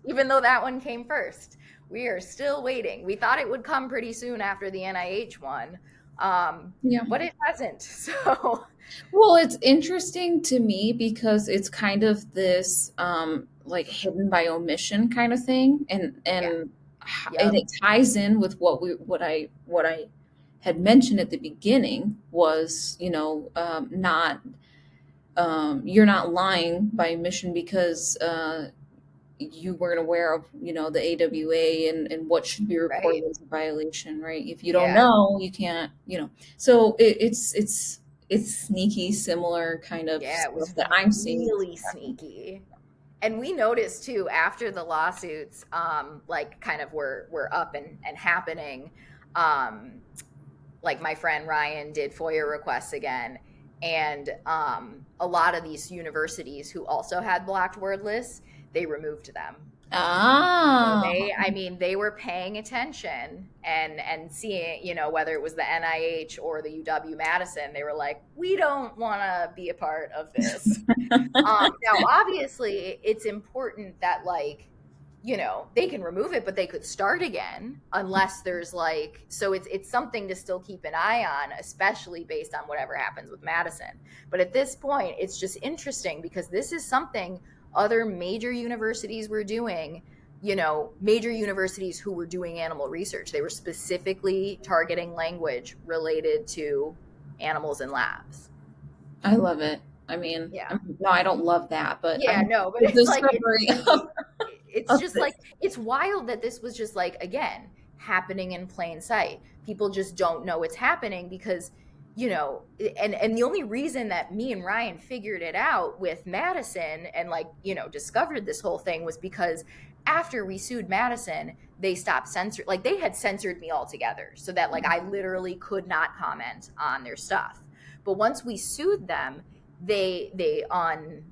Even though that one came first, we are still waiting. We thought it would come pretty soon after the NIH one, but it hasn't. So,
well, it's interesting to me because it's kind of this like hidden by omission kind of thing, and it ties in with what I had mentioned at the beginning was, not you're not lying by omission because you weren't aware of, the AWA and what should be reported as a violation, right? If you don't know, you can't, So it's sneaky, similar kind of
it was
stuff that I'm seeing.
really sneaky. And we noticed too after the lawsuits, like kind of were up and happening. Um, like my friend Ryan did FOIA requests again, and a lot of these universities who also had blocked word lists, they removed them. So
Ah,
I mean, they were paying attention and seeing, whether it was the NIH or the UW Madison, they were like, we don't want to be a part of this. Now, obviously, it's important that they can remove it, but they could start again unless there's so it's something to still keep an eye on, especially based on whatever happens with Madison. But at this point, it's just interesting because this is something other major universities were doing. Major universities who were doing animal research, they were specifically targeting language related to animals in labs.
I love it. I mean,
Yeah.
no, I don't love that, but
Yeah,
I'm
no, but
the
it's like
discovery
it's
of
just
this.
like it's wild that this was just like again happening in plain sight. People just don't know it's happening because and the only reason that me and Ryan figured it out with Madison and discovered this whole thing was because after we sued Madison, they stopped censor like they had censored me altogether so that I literally could not comment on their stuff. But once we sued them, they on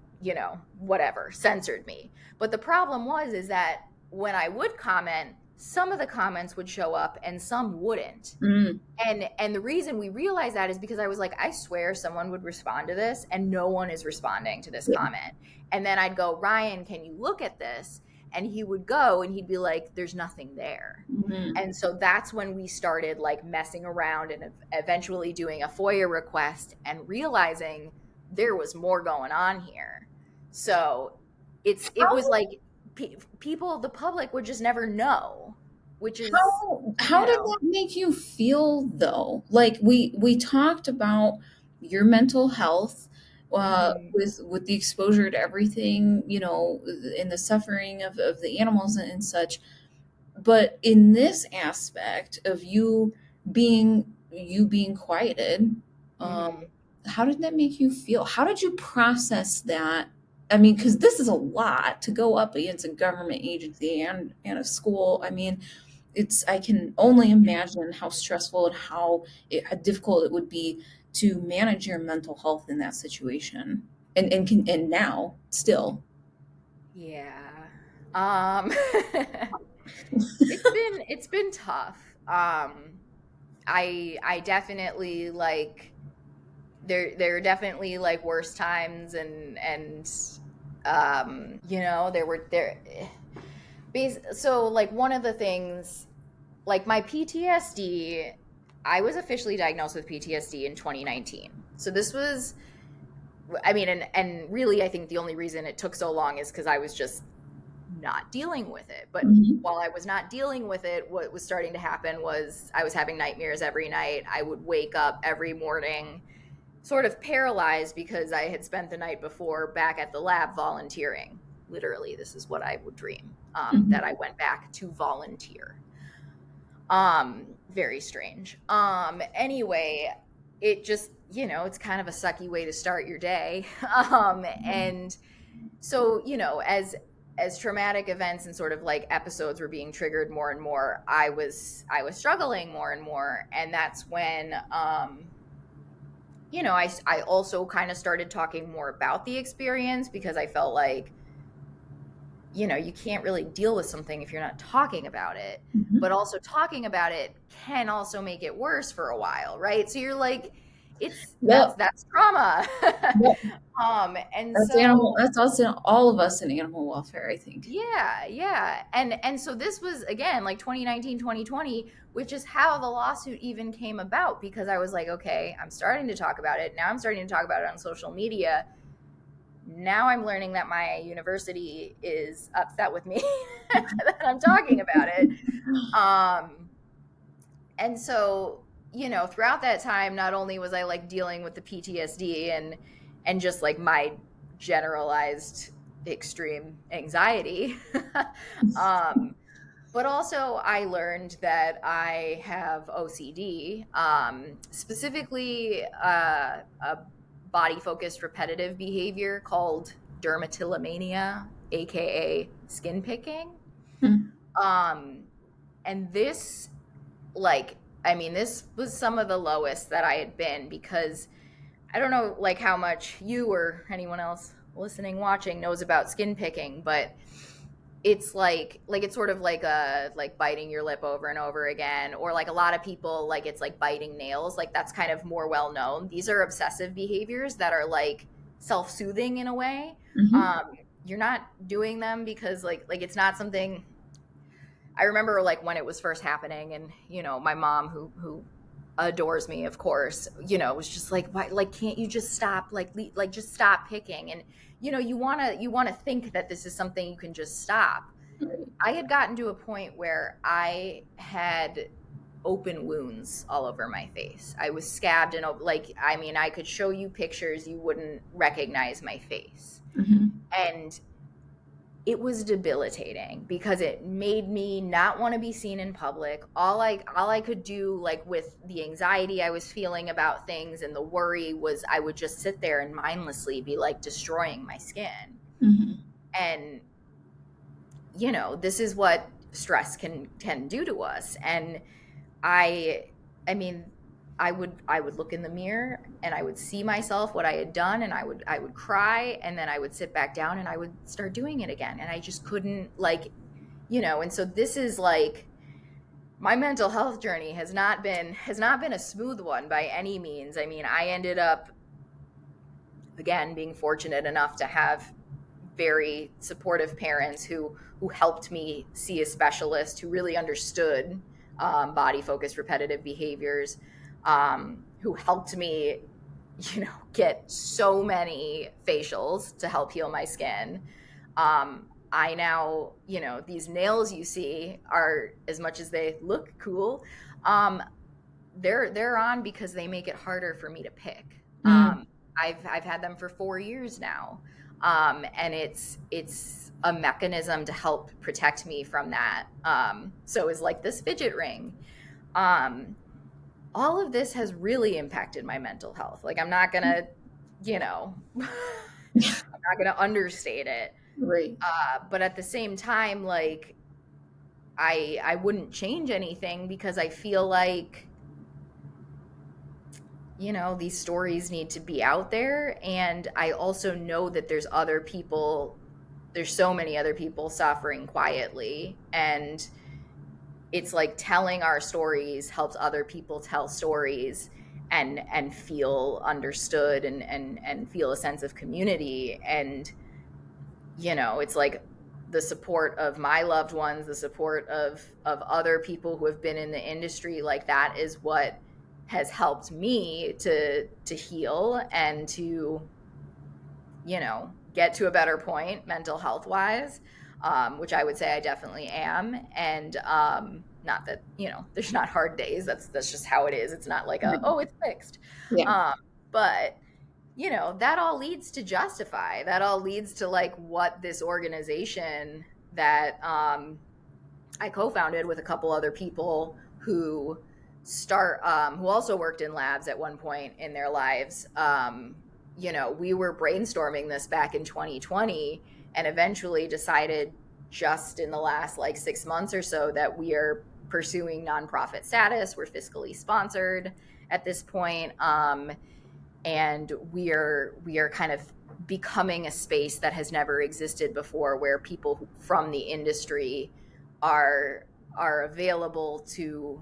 whatever censored me. But the problem is that when I would comment, some of the comments would show up and some wouldn't.
Mm.
And the reason we realized that is because I was like, I swear someone would respond to this and no one is responding to this
Yeah.
comment. And then I'd go, Ryan, can you look at this? And he would go and he'd be like, there's nothing there.
Mm-hmm.
And so that's when we started messing around and eventually doing a FOIA request and realizing there was more going on here. So it was like people, the public would just never know, which is
How did that make you feel though? Like we talked about your mental health
Mhm.
with the exposure to everything, and the suffering of the animals and such. But in this aspect of you being quieted, um,
Mhm.
how did that make you feel? How did you process that? I mean, because this is a lot to go up against a government agency and a school. I mean, I can only imagine how stressful and how difficult it would be to manage your mental health in that situation, and now still.
Yeah. Um it's been tough. I definitely there are definitely worse times and there so one of the things my PTSD, I was officially diagnosed with PTSD in 2019. So this was I mean and really I think the only reason it took so long is cuz I was just not dealing with it. But
Mhm.
while I was not dealing with it, what was starting to happen was I was having nightmares every night. I would wake up every morning sort of paralyzed because I had spent the night before back at the lab volunteering. Literally, this is what I would dream, that I
Mhm.
went back to volunteer. Very strange. Anyway, it just, it's kind of a sucky way to start your day. And so, as traumatic events and sort of episodes were being triggered more and more, I was struggling more and more. And that's when I also kind of started talking more about the experience because I felt like you can't really deal with something if you're not talking about it. But
Mhm.
also talking about it can also make it worse for a while, right? So you're like, it's that's
Yep.
that's trauma.
Yep.
And
That's animal.
so
That's also all of us in animal welfare, I think.
yeah. And so this was again 2019, 2020, which is how the lawsuit even came about because I was like, okay, I'm starting to talk about it. Now I'm starting to talk about it on social media. Now I'm learning that my university is upset with me that I'm talking about it. Um and so, throughout that time not only was I dealing with the PTSD and just my generalized extreme anxiety um but also I learned that I have OCD, specifically a body focused repetitive behavior called dermatillomania. aka skin picking.
Mm.
And this, like, I mean, this was some of the lowest that I had been, because I don't know like how much you or anyone else listening, watching knows about skin picking, but it's like it's sort of like a like biting your lip over and over again, or like a lot of people, like it's like biting nails, like that's kind of more well known. These are obsessive behaviors that are like self-soothing in a way.
Mm-hmm.
um you're not doing them because like it's not something. I remember like when it was first happening, and my mom, who adores me, of course, was just like, why, like, can't you just stop, like just stop picking? And you want to think that this is something you can just stop.
Right.
I had gotten to a point where I had open wounds all over my face. I was scabbed, and like, I mean, I could show you pictures, you wouldn't recognize my face.
Mm-hmm.
And it was debilitating because it made me not want to be seen in public. All I could do, like, with the anxiety I was feeling about things and the worry, was I would just sit there and mindlessly be like destroying my skin.
Mm-hmm.
And this is what stress can do to us. And I mean, I would look in the mirror and I would see myself, what I had done, and I would cry, and then I would sit back down and I would start doing it again, and I just couldn't, like, and so this is like, my mental health journey has not been a smooth one by any means. I mean, I ended up, again, being fortunate enough to have very supportive parents who helped me see a specialist who really understood body focused repetitive behaviors, who helped me get so many facials to help heal my skin. I now, these nails you see, are, as much as they look cool, they're on because they make it harder for me to pick.
Mm.
I've had them for 4 years now, and it's a mechanism to help protect me from that. So is like this fidget ring. All of this has really impacted my mental health. Like, I'm not gonna, I'm not gonna understate it.
Right.
But at the same time, like, I wouldn't change anything, because I feel like, these stories need to be out there. And I also know that there's so many other people suffering quietly. And it's like, telling our stories helps other people tell stories, and feel understood, and feel a sense of community. And, it's like, the support of my loved ones, the support of other people who have been in the industry, like, that is what has helped me to heal, and to get to a better point mental health wise, which I would say I definitely am. And not that there's not hard days, that's just how it is. It's not like
Right.
oh, it's fixed.
Yeah.
But that all leads to Justify, that all leads to, like, what this organization that I co-founded with a couple other people who also worked in labs at one point in their lives. We were brainstorming this back in 2020, and eventually decided, just in the last like 6 months or so, that we are pursuing nonprofit status. We're fiscally sponsored at this point. And we are kind of becoming a space that has never existed before, where people from the industry are available to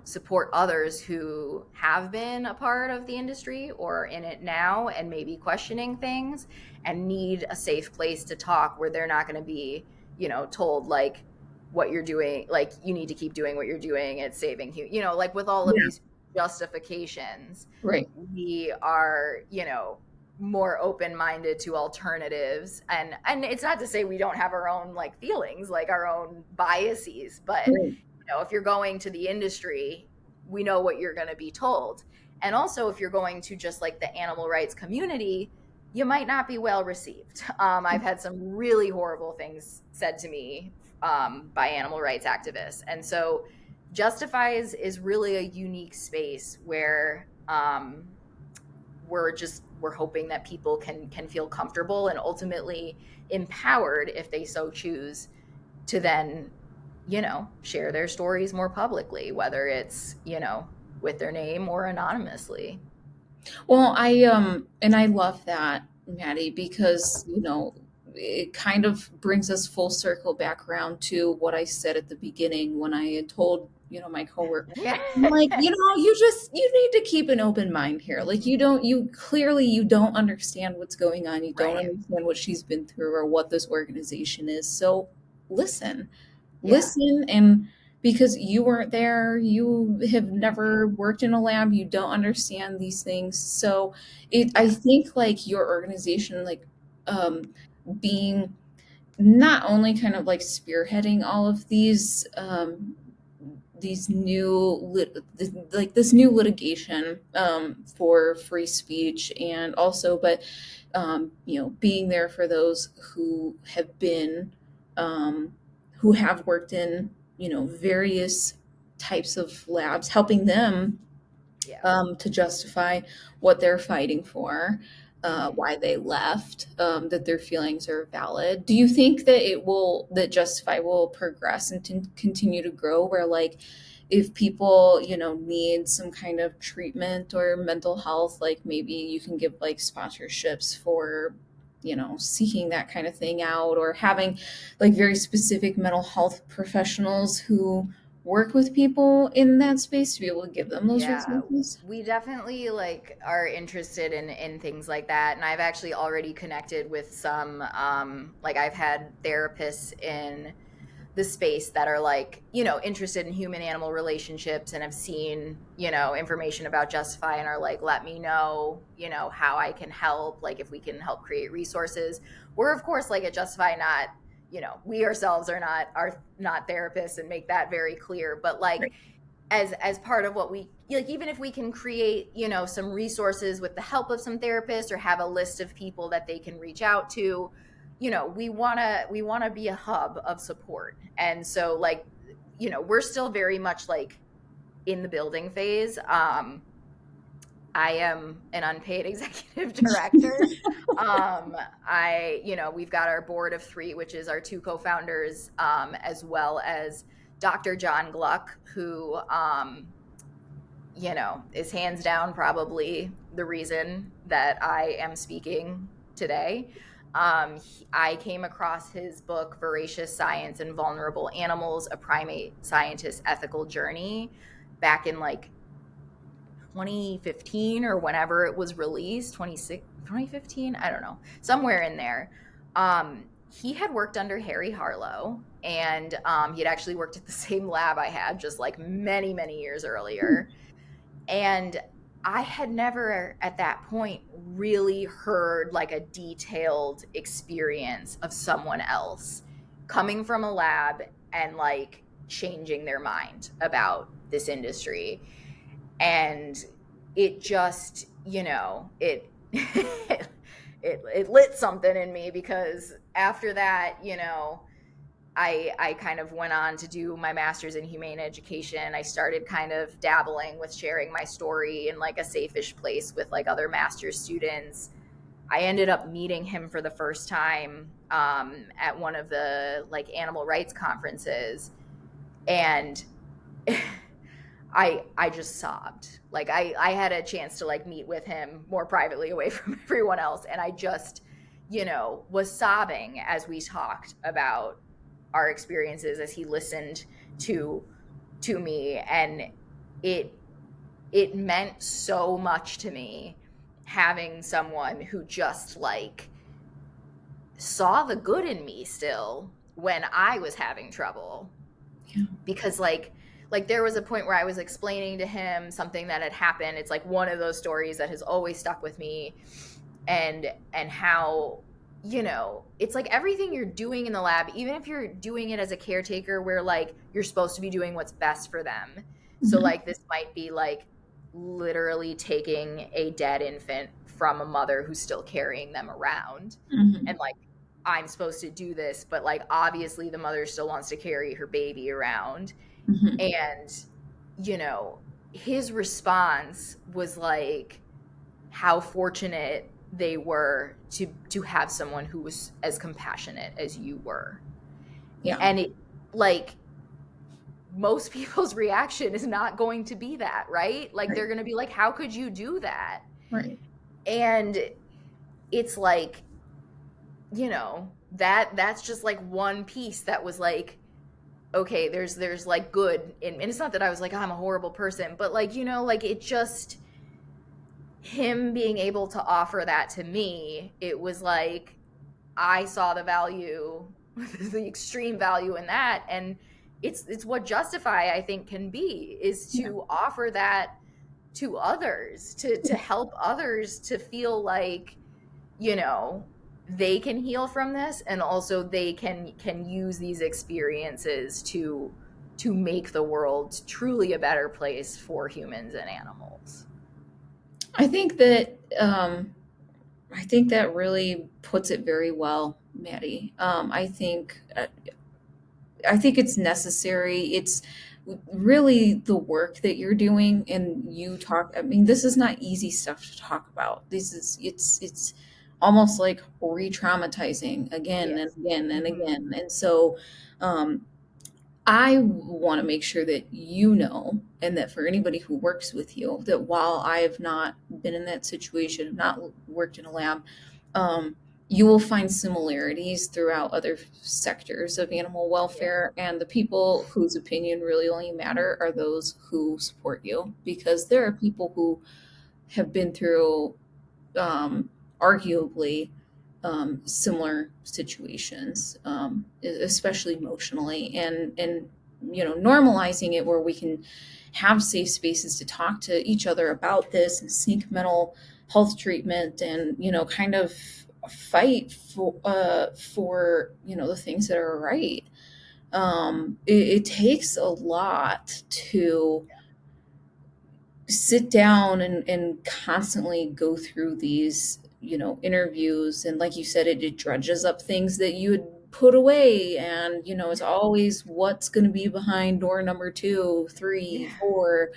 support others who have been a part of the industry or in it now, and maybe questioning things, and need a safe place to talk, where they're not going to be told, like, what you're doing, like, you need to keep doing what you're doing, it's saving you, like, with all of these justifications.
Right.
We are more open-minded to alternatives, and it's not to say we don't have our own, like, feelings, like our own biases, but
Right.
if you're going to the industry, we know what you're going to be told. And also, if you're going to just like the animal rights community, you might not be well received. I've had some really horrible things said to me by animal rights activists. And so Justify is really a unique space where we're hoping that people can feel comfortable and ultimately empowered, if they so choose, to then, share their stories more publicly, whether it's, with their name or anonymously.
Well, and I love that, Maddie, because, it kind of brings us full circle back around to what I said at the beginning when I had told, my coworker,
Yeah.
I'm like, you need to keep an open mind here. Like, you clearly, you don't understand what's going on. You don't
Right.
understand what she's been through or what this organization is. So listen,
Yeah.
and because you weren't there, you have never worked in a lab, you don't understand these things. So I
Yeah.
think like your organization, like um being not only kind of like spearheading all of these like this new litigation for free speech, and also but being there for those um, who have worked in various types of labs, helping them
Yeah.
to justify what they're fighting for,
Hmm.
why they left, that their feelings are valid. Do you think that that Justify will progress and continue to grow where like if people, need some kind of treatment or mental health, like maybe you can give like sponsorships for, seeking that kind of thing out, or having like very specific mental health professionals who work with people in that space to be able to give them those
Yeah,
resources?
we definitely like are interested in things like that, and I've actually already connected with some like I've had therapists in the space that are like, interested in human animal relationships and have seen, information about Justify and are like, let me know, how I can help, like if we can help create resources. We're of course like at Justify not, we ourselves are not therapists and make that very clear, but like
Right.
as part of what we like, even if we can create, some resources with the help of some therapists or have a list of people that they can reach out to, we want to be a hub of support. And so like, we're still very much like in the building phase. I am an unpaid executive director. We've got our board of three, which is our two co-founders, as well as Dr. John Gluck, who is hands down probably the reason that I am speaking today. I came across his book, Voracious Science and Vulnerable Animals, A Primate Scientist's Ethical Journey, back in like 2015 or whenever it was released, 2015, I don't know, somewhere in there. He had worked under Harry Harlow, and he had actually worked at the same lab I had just like many, many years earlier. And I had never at that point really heard like a detailed experience of someone else coming from a lab and like changing their mind about this industry. And it just, it lit something in me, because after that, I kind of went on to do my master's in humane education. I started kind of dabbling with sharing my story in like a safe-ish place with like other master's students. I ended up meeting him for the first time at one of the like animal rights conferences, and I just sobbed. Like I had a chance to like meet with him more privately away from everyone else, and I just, was sobbing as we talked about our experiences, as he listened to me. And it it meant so much to me having someone who just like saw the good in me still when I was having trouble.
Yeah.
Because like there was a point where I was explaining to him something that had happened. It's like one of those stories that has always stuck with me. And how, it's like everything you're doing in the lab, even if you're doing it as a caretaker where like you're supposed to be doing what's best for them. So
Mhm.
like this might be like literally taking a dead infant from a mother who's still carrying them around, and
Mhm.
like I'm supposed to do this, but like obviously the mother still wants to carry her baby around.
Mhm.
And you know his response was like, how fortunate they were to have someone who was as compassionate as you were.
Yeah.
And it, like, most people's reaction is not going to be that, right? Like,
Right.
they're going to be like, how could you do that?
Right.
And it's like, that's just like one piece that was like, okay, there's like good and it's not that I was like, oh, I'm a horrible person, but like, like, it just, him being able to offer that to me, it was like I saw the value, the extreme value in that. And it's what Justify, I think, can be, is
Yeah.
to offer that to others, to help others to feel like, you know, they can heal from this, and also they can use these experiences to make the world truly a better place for humans and animals.
I think that I think that really puts it very well, Maddie. I think it's necessary. It's really the work that you're doing, and you talk. I mean, this is not easy stuff to talk about. This is it's almost like re-traumatizing again and
Yes.
again and
Hmm.
again. And so, um, I want to make sure that you know, and that for anybody who works with you, that while I have not been in that situation, not worked in a lab, um, you will find similarities throughout other sectors of animal
Yeah.
welfare. And the people whose opinion really only matter are those who support you, because there are people who have been through um, arguably similar situations, especially emotionally, and normalizing it where we can have safe spaces to talk to each other about this and seek mental health treatment, and kind of fight for the things that are right. It takes a lot to sit down and constantly go through these interviews, and like you said, it dredges up things that you had put away, and it's always what's going to be behind door number two, three,
Yeah.
four.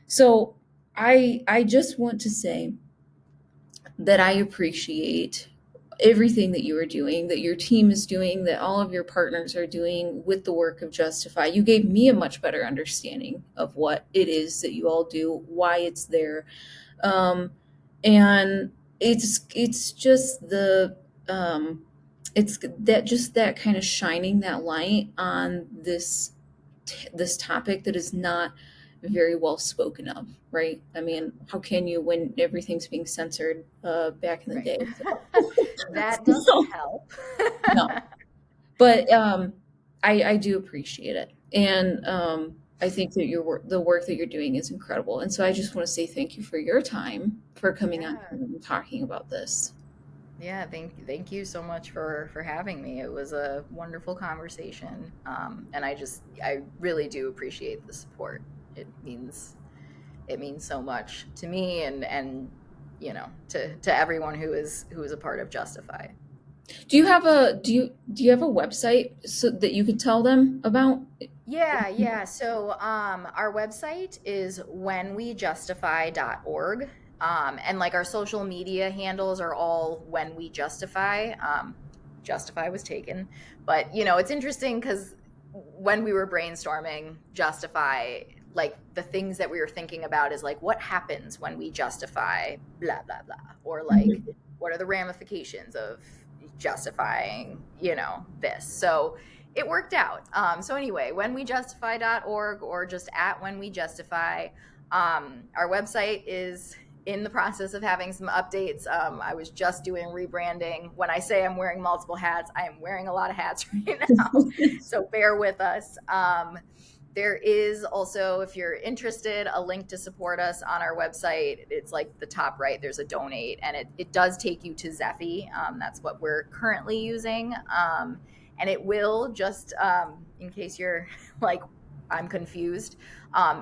So I just want to say that I appreciate everything that you are doing, that your team is doing, that all of your partners are doing with the work of Justify. You gave me a much better understanding of what it is that you all do, why it's there. Um, and it's just that kind of shining that light on this topic that is not very well spoken of, right? I mean, how can you when everything's being censored back in the
Right.
day?
That doesn't
So,
help.
no, but I do appreciate it, and I think that the work that you're doing is incredible, and so I just want to say thank you for your time for coming on
Yeah.
here and talking about this.
Yeah, thank you so much for having me. It was a wonderful conversation, and I really do appreciate the support. It means so much to me, and to everyone who is a part of Justify.
Do you have a website so that you could tell them about?
Yeah, yeah. So our website is whenwejustify.org. And like our social media handles are all when we justify. Justify was taken. But it's interesting because when we were brainstorming Justify, like the things that we were thinking about is like what happens when we justify blah blah blah. Or like
Mhm.
what are the ramifications of justifying, this. So it worked out. So anyway, whenwejustify.org or just at whenwejustify. Our website is in the process of having some updates. I was just doing rebranding. When I say I'm wearing multiple hats, I am wearing a lot of hats right now. So bear with us. There is also, if you're interested, a link to support us on our website. It's like the top right, there's a donate, and it does take you to Zephy. That's what we're currently using. And it will just, in case you're like, I'm confused,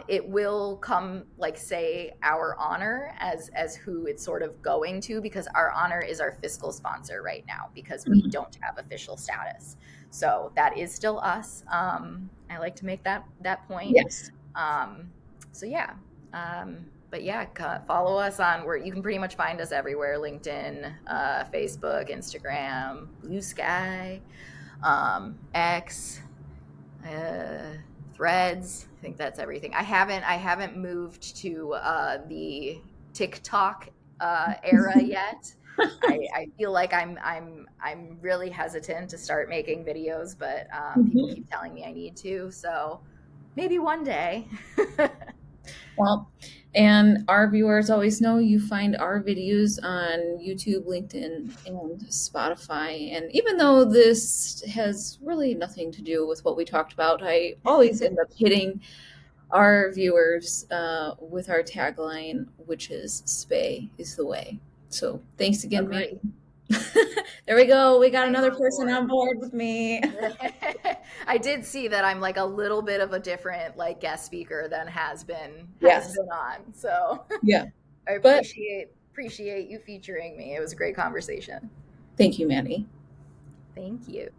it will come like say our honor as who it's sort of going to, because our honor is our fiscal sponsor right now because we
Mhm.
don't have official status. So that is still us. I like to make that point.
Yes.
Um, so yeah, um, But yeah, follow us on where you can pretty much find us everywhere: LinkedIn, Facebook, Instagram, Blue Sky, X, uh, Threads. I think that's everything. I haven't moved to the TikTok era yet. I feel like I'm really hesitant to start making videos, but people keep telling me I need to. So maybe one day.
Well, and our viewers always know you find our videos on YouTube, LinkedIn, and Spotify. And even though this has really nothing to do with what we talked about, I always end up hitting our viewers with our tagline, which is "Spay is the way." So thanks again,
Agree.
Maddie. There we go. We got
I am
another
on
person
board.
on board with me.
I did see that I'm like a little bit of a different like guest speaker than has
Yes.
been on. So
Yeah.
I
But
appreciate you featuring me. It was a great conversation.
thank you, Maddie.
Thank you.